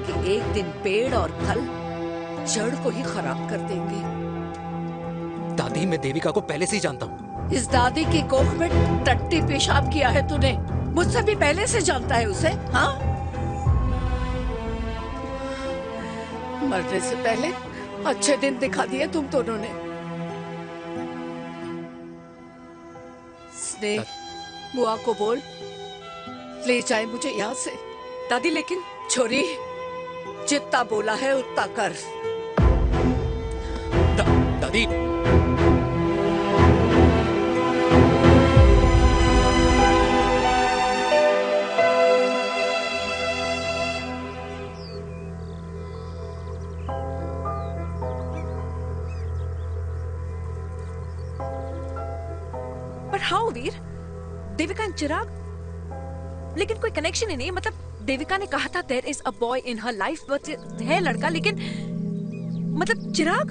[SPEAKER 16] कि एक दिन पेड़ और फल जड़ को ही खराब कर देंगे।
[SPEAKER 1] दादी, मैं देविका को पहले से ही जानता हूँ।
[SPEAKER 16] इस दादी की कोख में टट्टी पेशाब किया है तूने। मुझसे भी पहले से जानता है उसे, हाँ? मरने से पहले अच्छे दिन दिखा दिए तुम दोनों ने। स्नेह, बुआ को बोल ले जाए मुझे यहाँ से।
[SPEAKER 10] दादी लेकिन
[SPEAKER 16] छोरी, जितना बोला है उतना कर।
[SPEAKER 1] दादी,
[SPEAKER 13] पर हाउ वीर? देविका एंड चिराग, लेकिन कोई कनेक्शन ही नहीं। मतलब देविका ने कहा था there is a boy in her life, but है लड़का, लेकिन मतलब Chirag,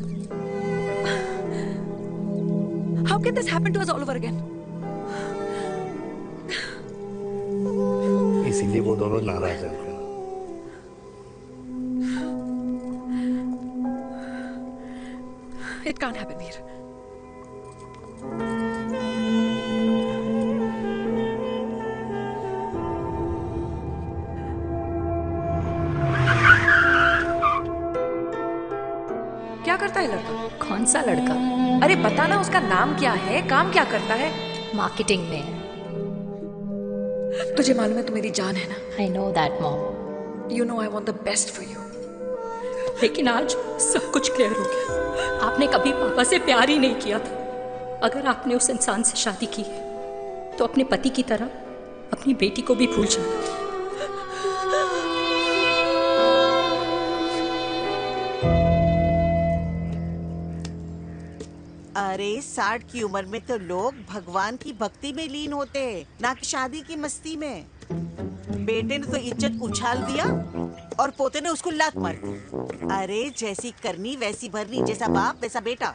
[SPEAKER 13] how can this happen to us all over again?
[SPEAKER 6] इसीलिए वो दोनों नाराज हैं।
[SPEAKER 13] It can't happen Veer. क्या करता है लड़का?
[SPEAKER 9] कौन सा लड़का?
[SPEAKER 13] अरे बताना, उसका नाम क्या है, काम क्या करता है?
[SPEAKER 9] मार्केटिंग में है।
[SPEAKER 13] तुझे मालूम है तू मेरी जान है ना?
[SPEAKER 9] I know that mom.
[SPEAKER 13] You know I want the best for you.
[SPEAKER 17] लेकिन आज सब कुछ क्लियर हो गया। आपने कभी पापा से प्यार ही नहीं किया था। अगर आपने उस इंसान से शादी की तो अपने पति की तरह अपनी बेटी को भी भूल जाना।
[SPEAKER 18] अरे 60 की उम्र में तो लोग भगवान की भक्ति में लीन होते हैं, ना कि शादी की मस्ती में। बेटे ने तो इज्जत उछाल दिया और पोते ने उसको लात मार दी। अरे जैसी करनी वैसी भरनी, जैसा बाप वैसा बेटा।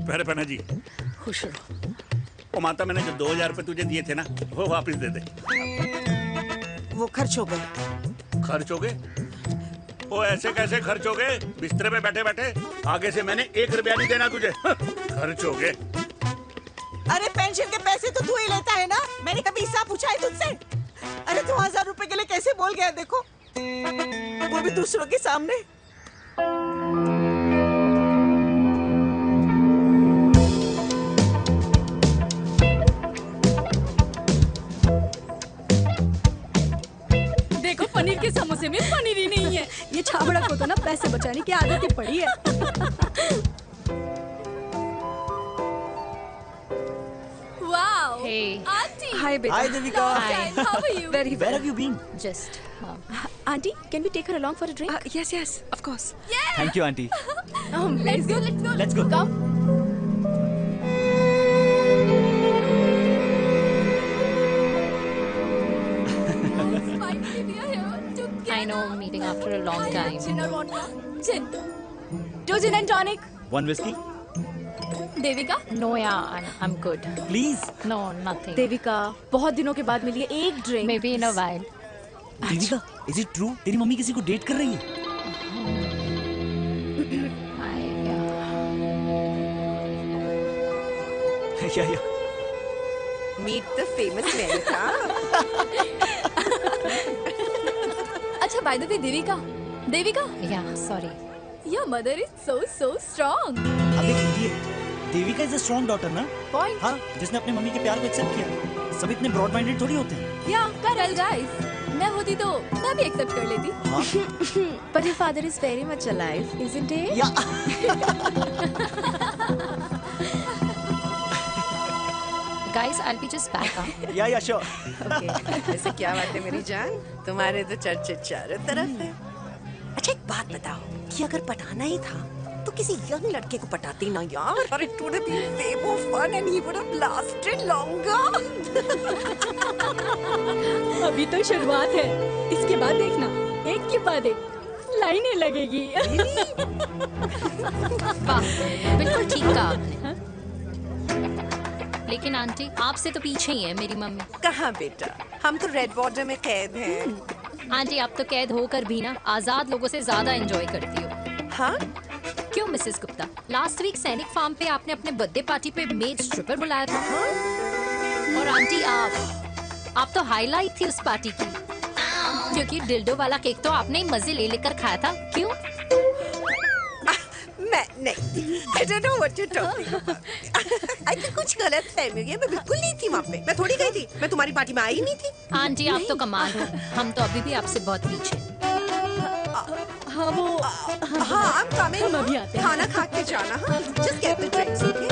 [SPEAKER 2] पहले पन्ना जी,
[SPEAKER 16] खुश रहो।
[SPEAKER 2] ओ माता, मैंने जो 2000 रुपए तुझे दिए थे ना, वो वापस दे दे।
[SPEAKER 18] वो खर्च हो गए।
[SPEAKER 2] खर्च हो गए? वो ऐसे कैसे खर्च हो गए? बिस्तर पे बैठे बैठे। आगे से मैंने 1 रुपया नहीं देना तुझे। खर्च हो गए।
[SPEAKER 18] अरे पेंशन के पैसे तो तू ही लेता है ना, मैंने कभी हिसाब पूछा है तुझसे? अरे 2000 रुपए के लिए कैसे बोल गया देखो, वो भी दूसरों के सामने।
[SPEAKER 17] देखो पनीर के समोसे में पनीर ही नहीं है।
[SPEAKER 19] ये छाबड़ा को तो ना पैसे बचाने की आदत ही पड़ी है।
[SPEAKER 17] Wow.
[SPEAKER 9] Hey.
[SPEAKER 17] Auntie.
[SPEAKER 19] Hi, beta.
[SPEAKER 17] Hi, Devika.
[SPEAKER 9] Hi.
[SPEAKER 17] How are you?
[SPEAKER 19] Very
[SPEAKER 20] Where
[SPEAKER 19] well.
[SPEAKER 20] have you been?
[SPEAKER 9] Just.
[SPEAKER 19] Auntie, can we take her along for a drink? Yes, yes, of course.
[SPEAKER 20] Thank you, auntie.
[SPEAKER 19] Oh,
[SPEAKER 17] Let's go. Let's go.
[SPEAKER 20] Let's go.
[SPEAKER 17] Come. Finally, we are here together.
[SPEAKER 9] I know, meeting after a long time.
[SPEAKER 17] Gin or vodka? Gin. Two gin and tonic.
[SPEAKER 20] One whiskey?
[SPEAKER 17] Devika?
[SPEAKER 9] No, yeah, I'm good.
[SPEAKER 20] Please.
[SPEAKER 9] No, nothing.
[SPEAKER 19] Devika, बहुत दिनों के बाद मिली है, एक drink.
[SPEAKER 9] Maybe in a while.
[SPEAKER 20] Devika, is it true? तेरी mummy किसी को date कर रही है? या
[SPEAKER 10] Meet the famous Meghna.
[SPEAKER 19] अच्छा, by the way, Devika,
[SPEAKER 9] Yeah, sorry.
[SPEAKER 19] your mother is so strong.
[SPEAKER 20] अब एक idiot. Devika is a strong daughter ना?
[SPEAKER 19] Point.
[SPEAKER 20] हाँ, जिसने अपने मम्मी के प्यार को एक्सेप्ट किया। सब इतने ब्रॉड माइंडेड थोड़ी होते हैं।
[SPEAKER 19] Yeah, correct guys. मैं होती तो मैं भी एक्सेप्ट कर लेती। But your father is very much alive, isn't he?
[SPEAKER 20] Yeah.
[SPEAKER 9] Guys, I'll be just back.
[SPEAKER 20] Yeah, sure.
[SPEAKER 10] Okay. ऐसे क्या बात है मेरी जान? तुम्हारे तो चर्चे चारों तरफ है। अच्छा एक बात बताओ कि अगर पटाना ही था तो किसी यंग लड़के को पटाती ना यार। और it would have been way more fun and he would have lasted longer.
[SPEAKER 19] अभी तो शुरुआत है, इसके बाद देखना, एक के बाद एक लाइनें लगेगी।
[SPEAKER 9] वाह, बिल्कुल ठीक कहा आपने। लेकिन आंटी, आपसे तो पीछे ही है मेरी मम्मी।
[SPEAKER 10] कहाँ बेटा, हम तो रेड बॉर्डर में कैद हैं।
[SPEAKER 9] आंटी, आप तो कैद होकर भी ना आजाद लोगों से ज्यादा एंजॉय करती हो।
[SPEAKER 10] हाँ?
[SPEAKER 9] क्यों मिसेस गुप्ता, लास्ट वीक सैनिक फार्म पे आपने अपने बर्थडे पार्टी पे मेड स्ट्रिपर बुलाया था। और आंटी, आप तो हाईलाइट थी उस पार्टी की, क्योंकि डिल्डो वाला केक तो आपने ही मजे ले लेकर खाया था। क्यों?
[SPEAKER 10] मैं नहीं, I don't know what you're talking about. I think कुछ गलत फहमी हुई है, मैं बिल्कुल नहीं थी वहाँ पे। मैं थोड़ी गई थी, मैं तुम्हारी पार्टी में आई नहीं थी।
[SPEAKER 9] आंटी, आप तो कमाल हो, हम तो अभी भी आपसे बहुत पीछे।
[SPEAKER 19] हाँ वो
[SPEAKER 10] हाँ, I'm coming.
[SPEAKER 19] हम अभी आते हैं।
[SPEAKER 10] खाना खा के जाना। हाँ, just get the drinks, okay?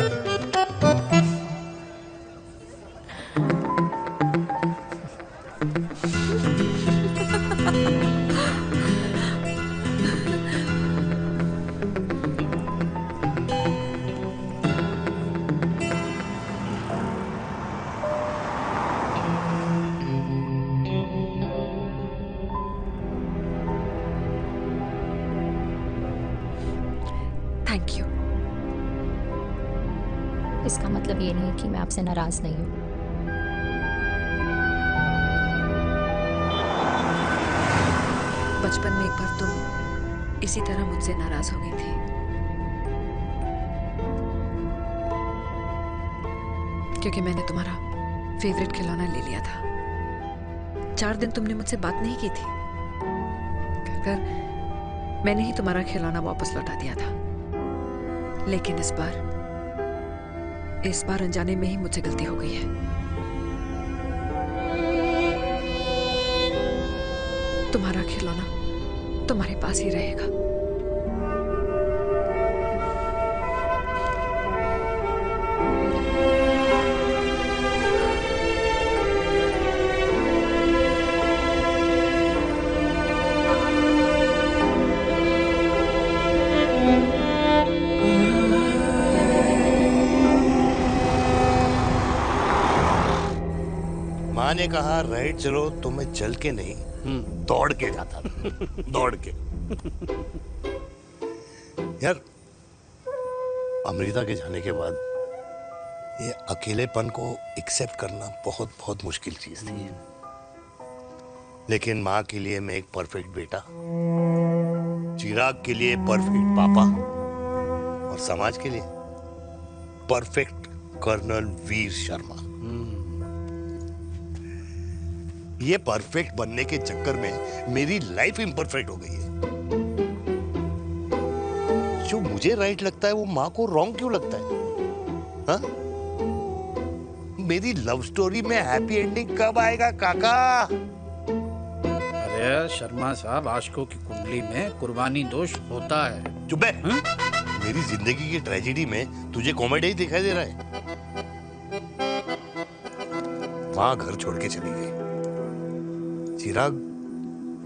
[SPEAKER 19] Thank you.
[SPEAKER 9] इसका मतलब ये नहीं कि मैं आपसे नाराज नहीं हूँ।
[SPEAKER 13] बचपन में एक बार तुम इसी तरह मुझसे नाराज हो गई थी। क्योंकि मैंने तुम्हारा फेवरेट खिलौना ले लिया था। 4 दिन तुमने मुझसे बात नहीं की थी। कर मैंने ही तुम्हारा खिलौना वापस लौटा दिया था। लेकिन इस बार अनजाने में ही मुझसे गलती हो गई है। तुम्हारा खिलौना तुम्हारे पास ही रहेगा।
[SPEAKER 6] माँ ने कहा राइट चलो तो मैं चल के नहीं दौड़ के जाता था। दौड़ के। यार, अमृता के जाने के बाद ये अकेलेपन को एक्सेप्ट करना बहुत बहुत मुश्किल चीज थी। लेकिन माँ के लिए मैं एक परफेक्ट बेटा, चिराग के लिए परफेक्ट पापा और समाज के लिए परफेक्ट कर्नल वीर शर्मा। ये परफेक्ट बनने के चक्कर में मेरी लाइफ इम्परफेक्ट हो गई है। जो मुझे राइट लगता है वो माँ को रॉन्ग क्यों लगता है? हा? मेरी लव स्टोरी में हैप्पी एंडिंग कब आएगा काका?
[SPEAKER 8] अरे शर्मा साहब, आशिकों की कुंडली में कुर्बानी दोष होता है।
[SPEAKER 6] चुप है। मेरी जिंदगी की ट्रेजेडी में तुझे कॉमेडी ही दिखाई दे रहा है। माँ घर छोड़ के चली गई।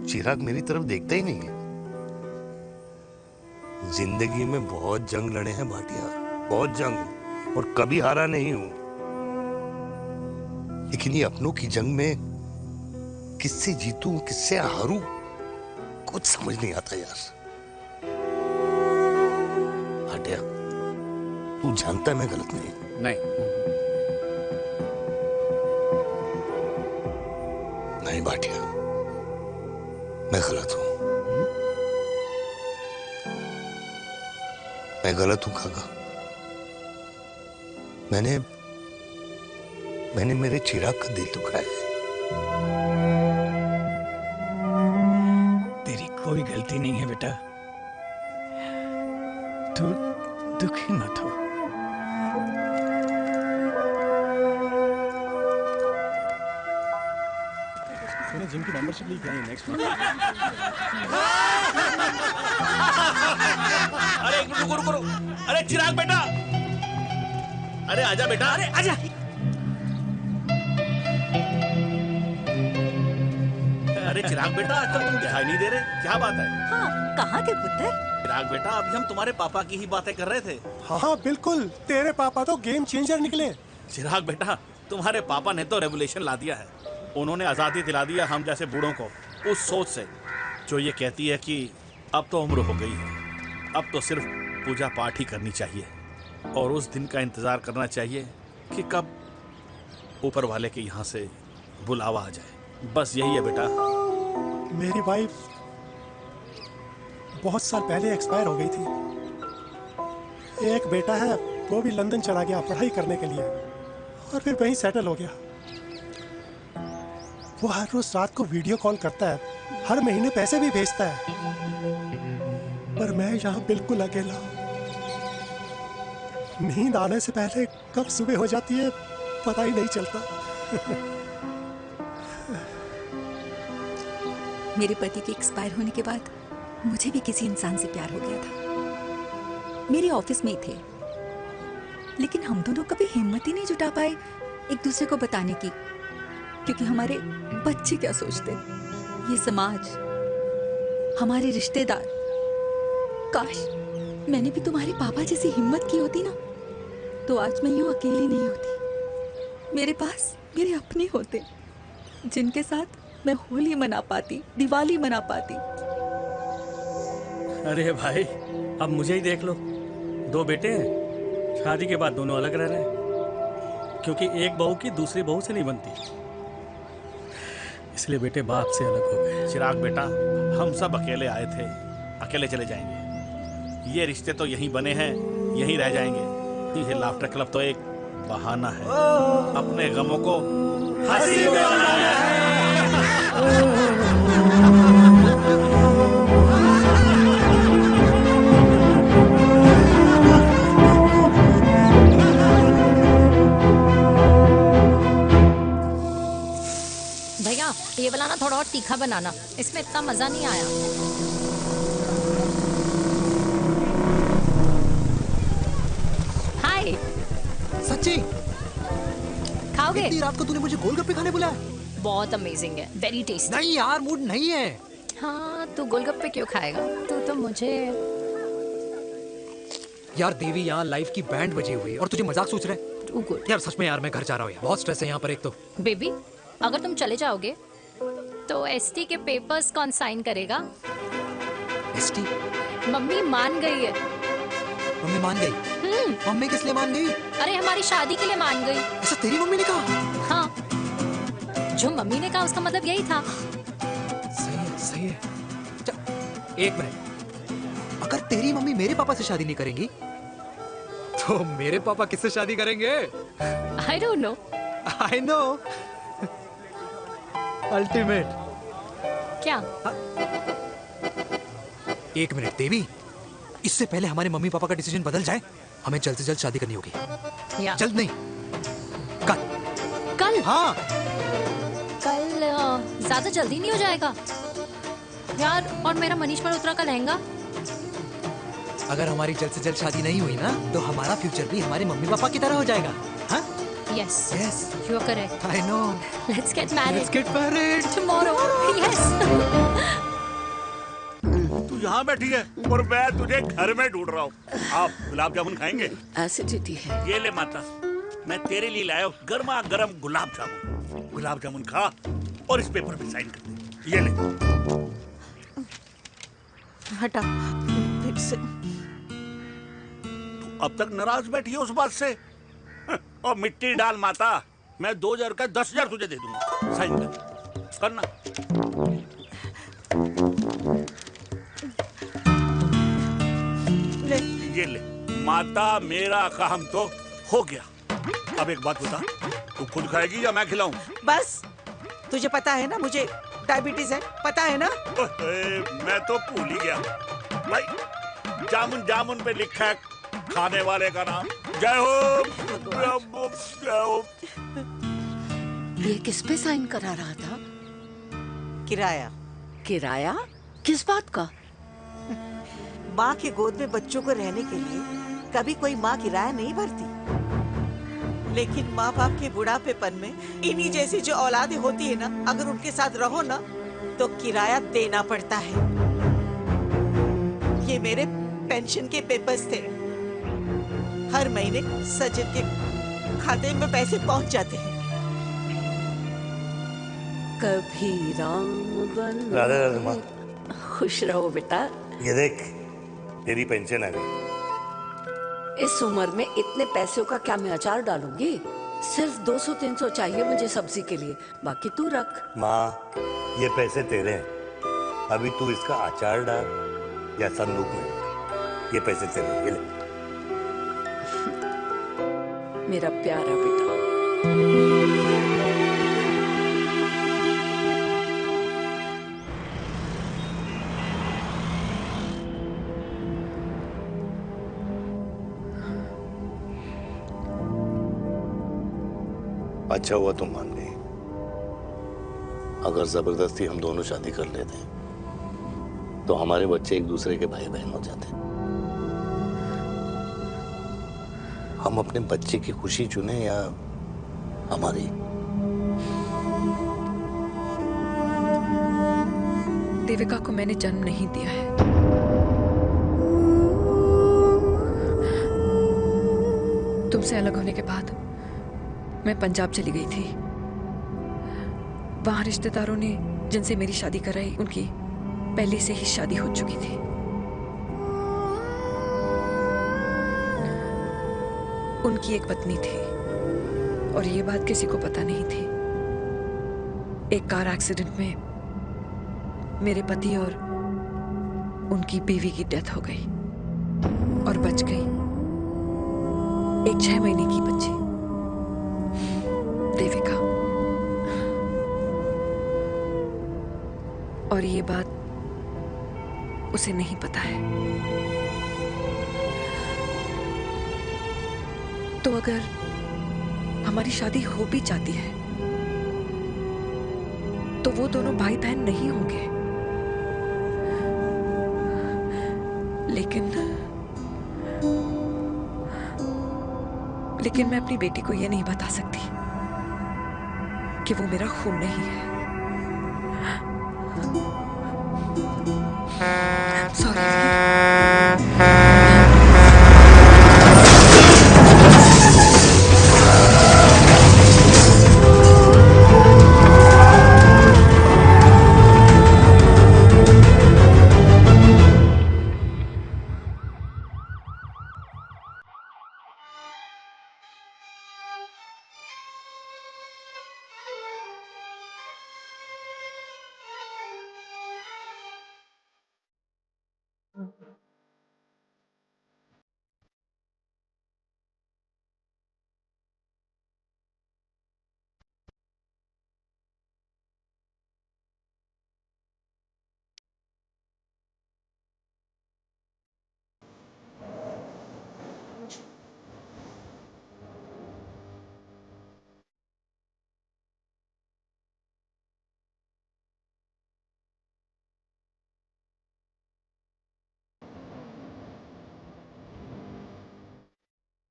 [SPEAKER 6] चिराग मेरी तरफ देखता ही नहीं है। जिंदगी में बहुत जंग लड़े हैं भाटिया, बहुत जंग, और कभी हारा नहीं हूं। लेकिन ये अपनों की जंग में किससे जीतूं, किससे हारूं, कुछ समझ नहीं आता यार। भाटिया, तू जानता है मैं गलत नहीं। नहीं भाटिया, मैं गलत हूं। मैं गलत हूं काका। मैंने मेरे चिराग का दिल दुखाया है।
[SPEAKER 1] तेरी कोई गलती नहीं है बेटा, तू दुखी मत हो।
[SPEAKER 7] जिम की मेंबरशिप ली क्या है नेक्स्ट मंथ?
[SPEAKER 11] अरे रुको रुको रुको, अरे चिराग बेटा, अरे आजा बेटा, अरे आजा। अरे चिराग बेटा, आजकल तुम दिखाई नहीं दे रहे, क्या बात है?
[SPEAKER 21] हाँ, कहाँ थे पुत्र?
[SPEAKER 11] चिराग बेटा, अभी हम तुम्हारे पापा की ही बातें कर रहे थे।
[SPEAKER 22] हाँ बिल्कुल, तेरे पापा तो गेम चेंजर निकले।
[SPEAKER 11] चिराग बेटा, तुम्हारे पापा ने तो रेवोल्यूशन ला दिया है। उन्होंने आज़ादी दिला दिया हम जैसे बूढ़ों को, उस सोच से जो ये कहती है कि अब तो उम्र हो गई है, अब तो सिर्फ पूजा पाठ ही करनी चाहिए और उस दिन का इंतज़ार करना चाहिए कि कब ऊपर वाले के यहाँ से बुलावा आ जाए। बस यही है बेटा।
[SPEAKER 22] मेरी वाइफ बहुत साल पहले एक्सपायर हो गई थी। एक बेटा है, वो भी लंदन चला गया पढ़ाई करने के लिए और फिर वहीं सेटल हो गया। वो हर रोज रात को वीडियो कॉल करता है, हर महीने पैसे भी भेजता है, पर मैं यहाँ बिल्कुल अकेला। नींद आने से पहले कब सुबह हो जाती है पता ही नहीं चलता।
[SPEAKER 21] मेरे पति के एक्सपायर होने के बाद मुझे भी किसी इंसान से प्यार हो गया था। मेरे ऑफिस में ही थे, लेकिन हम दोनों कभी हिम्मत ही नहीं जुटा पाए एक दूसरे को बताने की, क्योंकि हमारे बच्चे क्या सोचते, ये समाज, हमारे रिश्तेदार। काश मैंने भी तुम्हारे पापा जैसी हिम्मत की होती ना, तो आज मैं यूं अकेली नहीं होती। मेरे पास मेरे अपने होते जिनके साथ मैं होली मना पाती, दिवाली मना पाती।
[SPEAKER 12] अरे भाई, अब मुझे ही देख लो, 2 बेटे हैं, शादी के बाद दोनों अलग रह रहे हैं, क्योंकि एक बहू की दूसरी बहू से नहीं बनती, इसलिए बेटे बाप से अलग हो गए।
[SPEAKER 11] चिराग बेटा, हम सब अकेले आए थे, अकेले चले जाएंगे। ये रिश्ते तो यहीं बने हैं, यहीं रह जाएंगे। ये लाफ्टर क्लब तो एक बहाना है, अपने गमों को हंसी में बनाना है।
[SPEAKER 9] भैया, ये वाला ना थोड़ा और तीखा बनाना, इसमें इतना मजा नहीं आया। हाय।
[SPEAKER 1] सच्ची?
[SPEAKER 9] खाओगे?
[SPEAKER 1] इतनी रात को तूने मुझे गोलगप्पे खाने बुलाया?
[SPEAKER 9] बहुत अमेजिंग है, वेरी टेस्टी।
[SPEAKER 1] नहीं यार, मूड नहीं है।
[SPEAKER 9] हाँ, तू गोलगप्पे क्यों खाएगा? तू तो मुझे।
[SPEAKER 1] यार देवी, यहाँ लाइफ की बैंड बजी हुई है और तुझे मजाक सोच रहा है? यार सच में यार, मैं घर जा रहा हूँ यार, बहुत स्ट्रेस है यहाँ पर एक तो।
[SPEAKER 9] बेबी, अगर तुम चले जाओगे तो एसटी के पेपर्स कौन साइन करेगा?
[SPEAKER 1] एसटी?
[SPEAKER 9] मम्मी मान गई है।
[SPEAKER 1] मम्मी मान गई? मम्मी किस लिए मान गई?
[SPEAKER 9] अरे हमारी शादी के लिए मान गई।
[SPEAKER 1] ऐसा तेरी मम्मी ने कहा?
[SPEAKER 9] हाँ, जो मम्मी ने कहा उसका मतलब यही था।
[SPEAKER 1] सही है, सही है। एक मिनट, अगर तेरी मम्मी मेरे पापा से शादी नहीं करेंगी तो मेरे पापा किससे शादी करेंगे?
[SPEAKER 9] I don't know.
[SPEAKER 1] I know. Ultimate.
[SPEAKER 9] क्या?
[SPEAKER 1] एक मिनट देवी, इससे पहले हमारे मम्मी पापा का डिसीजन बदल जाए, हमें जल्द से जल्द शादी करनी होगी। जल्द नहीं, कल।
[SPEAKER 9] कल?
[SPEAKER 1] हाँ।
[SPEAKER 9] कल ज्यादा जल्दी नहीं हो जाएगा यार? और मेरा मनीष मल्होत्रा का लहंगा?
[SPEAKER 1] अगर हमारी जल्द से जल्द शादी नहीं हुई ना, तो हमारा फ्यूचर भी हमारे मम्मी पापा की तरह हो जाएगा। हाँ?
[SPEAKER 9] Yes.
[SPEAKER 1] Yes.
[SPEAKER 9] You are correct.
[SPEAKER 1] I know.
[SPEAKER 9] Let's get married.
[SPEAKER 1] Let's get married
[SPEAKER 9] tomorrow. Yes.
[SPEAKER 2] तू यहाँ बैठी है और मैं तुझे घर में ढूंढ रहा हूँ। आप गुलाब जामुन खाएंगे?
[SPEAKER 16] एसिडिटी है।
[SPEAKER 2] ये ले माता, मैं तेरे लिए लाया हूँ गर्मा गर्म गुलाब जामुन। गुलाब जामुन खा और इस पेपर पे साइन कर दे। ये ले।
[SPEAKER 18] हटा फिर से।
[SPEAKER 2] तू अब तक नाराज बैठी है उस बात से? और मिट्टी डाल माता, मैं 2000 का 10,000 तुझे दे दूंगा। साइन कर, करना।
[SPEAKER 18] ले।
[SPEAKER 2] ये ले माता, मेरा काम तो हो गया। अब एक बात बता, तू खुद खाएगी या मैं खिलाऊं?
[SPEAKER 18] बस तुझे पता है ना मुझे डायबिटीज है, पता है ना?
[SPEAKER 2] मैं तो भूल ही गया भाई। जामुन जामुन पे लिखा है खाने वाले का नाम। जय हो जय हो।
[SPEAKER 16] ये किस पे साइन करा रहा था?
[SPEAKER 18] किराया।
[SPEAKER 16] किराया? किस बात का?
[SPEAKER 18] माँ के गोद में बच्चों को रहने के लिए कभी कोई माँ किराया नहीं भरती, लेकिन माँ बाप के बुढ़ापेपन में इन्हीं जैसी जो औलादें होती है ना, अगर उनके साथ रहो ना तो किराया देना पड़ता है। ये मेरे पेंशन के पेपर्स थे। हर महीने सचिन के खाते में पैसे पहुंच जाते हैं।
[SPEAKER 16] कभी राम बन
[SPEAKER 6] राधे राधे माँ।
[SPEAKER 16] खुश रहो बेटा।
[SPEAKER 6] ये देख तेरी पेंशन आ गई।
[SPEAKER 16] इस उम्र में इतने पैसों का क्या मैं अचार डालूंगी? सिर्फ 200-300 चाहिए मुझे सब्जी के लिए, बाकी तू रख।
[SPEAKER 6] माँ ये पैसे तेरे हैं, अभी तू इसका अचार डाल या संदूक में, ये पैसे तेरे हैं, ये ले।
[SPEAKER 16] मेरा प्यारा बेटा।
[SPEAKER 6] अच्छा हुआ तुम मान गई। अगर जबरदस्ती हम दोनों शादी कर लेते तो हमारे बच्चे एक दूसरे के भाई बहन हो जाते। हम अपने बच्चे की खुशी चुने या हमारी?
[SPEAKER 13] देविका को मैंने जन्म नहीं दिया है। तुमसे अलग होने के बाद मैं पंजाब चली गई थी। वहां रिश्तेदारों ने जिनसे मेरी शादी कराई उनकी पहले से ही शादी हो चुकी थी। उनकी एक पत्नी थी और ये बात किसी को पता नहीं थी। एक कार एक्सीडेंट में मेरे पति और उनकी बीवी की डेथ हो गई और बच गई एक 6 महीने की बच्ची देविका। और ये बात उसे नहीं पता है। तो अगर हमारी शादी हो भी जाती है तो वो दोनों भाई बहन नहीं होंगे। लेकिन मैं अपनी बेटी को ये नहीं बता सकती कि वो मेरा खून नहीं है।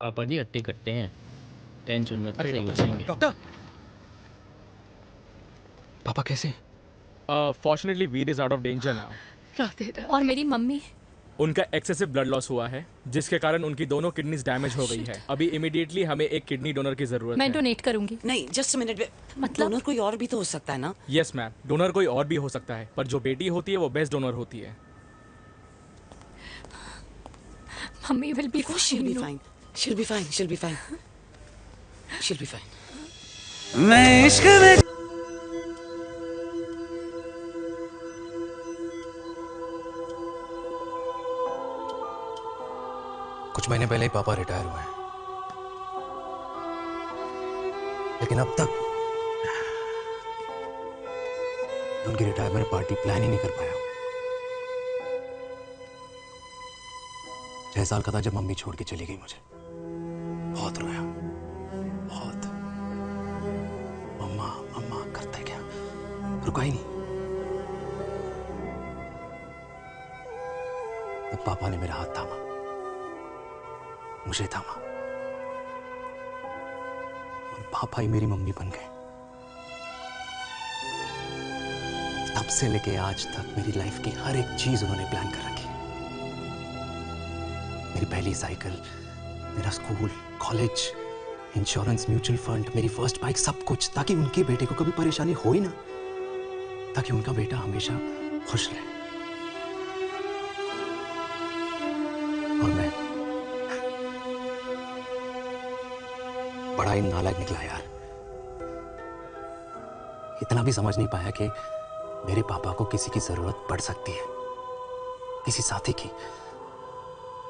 [SPEAKER 4] पापा जी हट्टी कट्टे हैं, टेंशन मत सही हो जाएंगे।
[SPEAKER 5] डॉक्टर पापा कैसे?
[SPEAKER 15] Fortunately Veer is out of danger now.
[SPEAKER 17] और मेरी मम्मी?
[SPEAKER 15] उनका एक्सेसिव ब्लड लॉस हुआ है जिसके कारण उनकी दोनों किडनीज डैमेज हो गई है। अभी इमीडिएटली हमें एक किडनी डोनर की जरूरत
[SPEAKER 17] मैं
[SPEAKER 15] है।
[SPEAKER 17] डोनेट करूंगी।
[SPEAKER 3] नहीं जस्ट मिनट, मतलब डोनर कोई और भी तो हो सकता है ना?
[SPEAKER 15] यस मैम, डोनर कोई और भी हो सकता है, पर जो बेटी होती है वो बेस्ट डोनर होती है।
[SPEAKER 17] Mummy will be
[SPEAKER 3] fine. She'll be fine. She'll be fine. She'll be fine.
[SPEAKER 1] मैं इश्क में कुछ महीने पहले ही पापा रिटायर हुए हैं। लेकिन अब तक उनकी रिटायरमेंट पार्टी प्लान ही नहीं कर पाया हूं। 6 साल का था जब मम्मी छोड़ के चली गई मुझे। बहुत रोया, बहुत। मम्मा मम्मा करते क्या, रुका ही नहीं। तब पापा ने मेरा हाथ थामा, मुझे थामा, और पापा ही मेरी मम्मी बन गए। तब से लेके आज तक मेरी लाइफ की हर एक चीज उन्होंने प्लान कर रखी। मेरी पहली साइकिल, मेरा school, college, insurance, mutual fund, मेरी फर्स्ट बाइक, सब कुछ, ताकि उनके बेटे को कभी परेशानी हो ही ना, ताकि उनका बेटा हमेशा खुश रहे। और मैं बड़ा ही नालायक निकला यार। इतना भी समझ नहीं पाया कि मेरे पापा को किसी की जरूरत पड़ सकती है, किसी साथी की,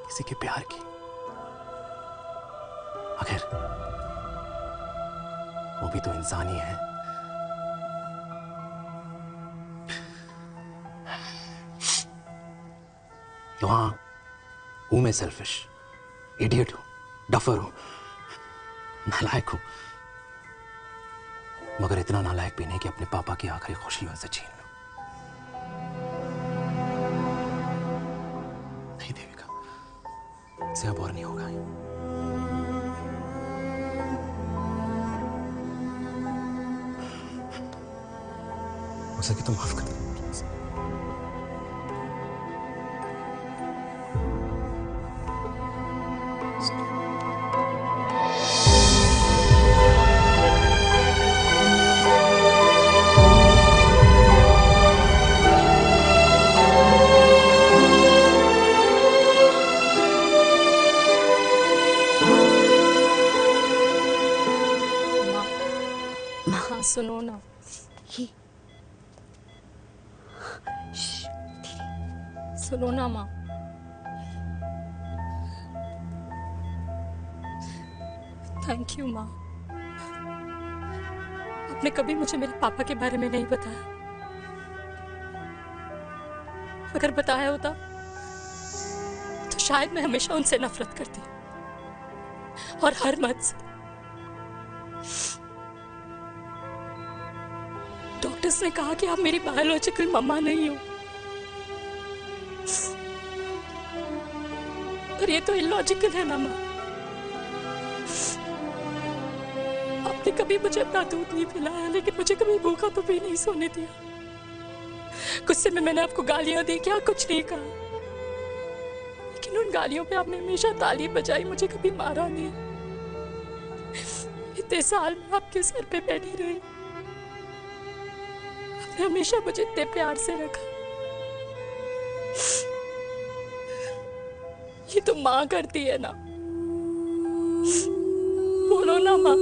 [SPEAKER 1] किसी के प्यार की। आखिर वो भी तो इंसान ही है। तो हाँ, हूं मैं सेल्फिश, इडियट हूं, डफर हूं, नालायक हूं, मगर इतना नालायक भी नहीं कि अपने पापा की आखिरी खुशी उनसे छीन लूं। नहीं देविका, इससे अब और नहीं होगा। हो सके तो माफ कर दो।
[SPEAKER 17] हाँ सुनो ना, सुनो ना माँ। थैंक यू माँ, आपने कभी मुझे मेरे पापा के बारे में नहीं बताया। अगर बताया होता तो शायद मैं हमेशा उनसे नफरत करती, और हर मत से। डॉक्टर्स ने कहा कि आप मेरी बायोलॉजिकल मम्मा नहीं हो, पर ये तो इलॉजिकल है ना माँ। आपने कभी मुझे अपना दूध नहीं पिलाया, लेकिन मुझे कभी भूखा तो भी नहीं सोने दिया। गुस्से में मैंने आपको गालियां दी, क्या कुछ नहीं कहा, लेकिन उन गालियों पे आपने हमेशा ताली बजाई, मुझे कभी मारा नहीं। इतने साल में आपके सर पे बैठी रही, आपने हमेशा मुझे इतने प्यार से रखा। ये तो माँ करती है ना, बोलो ना माँ,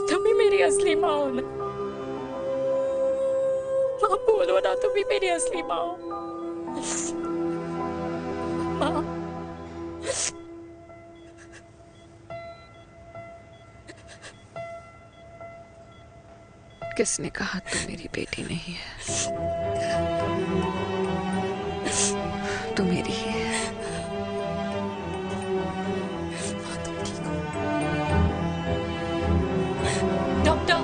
[SPEAKER 17] तुम ही मेरी असली माँ हो ना। माँ बोलो ना, तुम ही मेरी असली माँ हो। माँ
[SPEAKER 13] किसने कहा तू मेरी बेटी नहीं है? तू मेरी ही है।
[SPEAKER 16] डॉक्टर,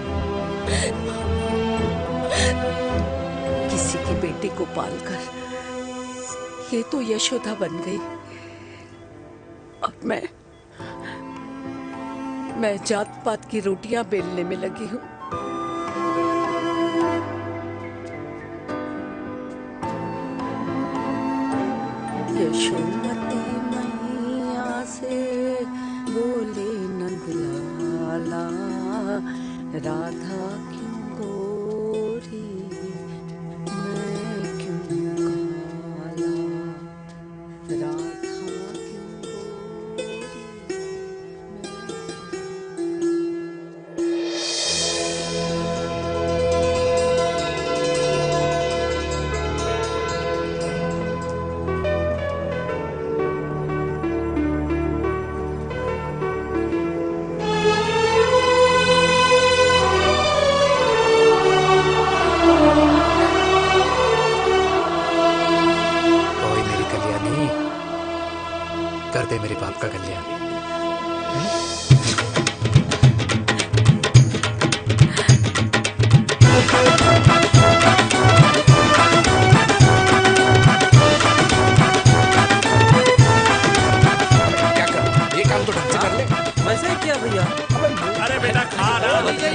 [SPEAKER 16] किसी के बेटे को पालकर ये तो यशोदा बन गई। अब मैं जात पात की रोटियां बेलने में लगी हूँ। यशोमती मैया से बोले नंदलाला, राधा क्यों गोरी मैं क्यों काला, राधा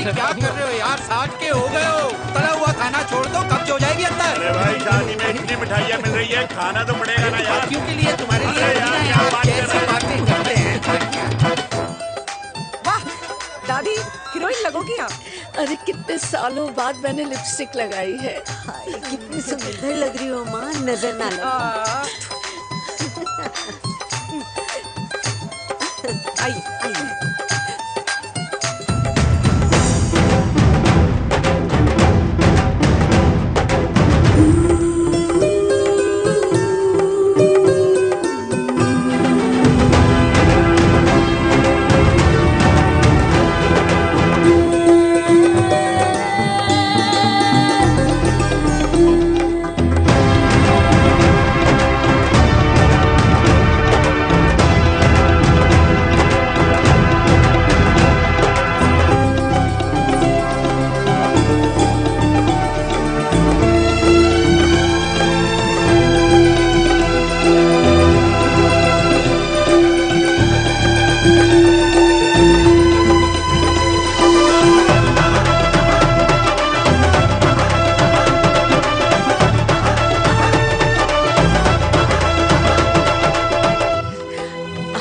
[SPEAKER 8] अरे क्या कर रहे हो यार, 60 के हो गए हो, तला हुआ खाना छोड़ दो, कब्ज हो जाएगी अंदर।
[SPEAKER 2] अरे भाई शादी में इतनी मिठाइयाँ मिल रही है, खाना तो पड़ेगा ना यार।
[SPEAKER 8] क्यों के लिए तुम्हारे लिए कैसी बातें करते हैं।
[SPEAKER 16] वाह दादी, हीरोइन लगोगी आप।
[SPEAKER 10] अरे कितने सालों बाद मैंने लिपस्टिक लगाई है।
[SPEAKER 14] हाय कितनी सुंदर लग रही हो माँ, नजर ना लगे।
[SPEAKER 16] आइए आइए।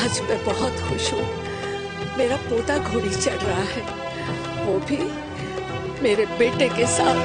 [SPEAKER 16] आज मैं बहुत खुश हूँ। मेरा पोता घोड़ी चढ़ रहा है, वो भी मेरे बेटे के साथ।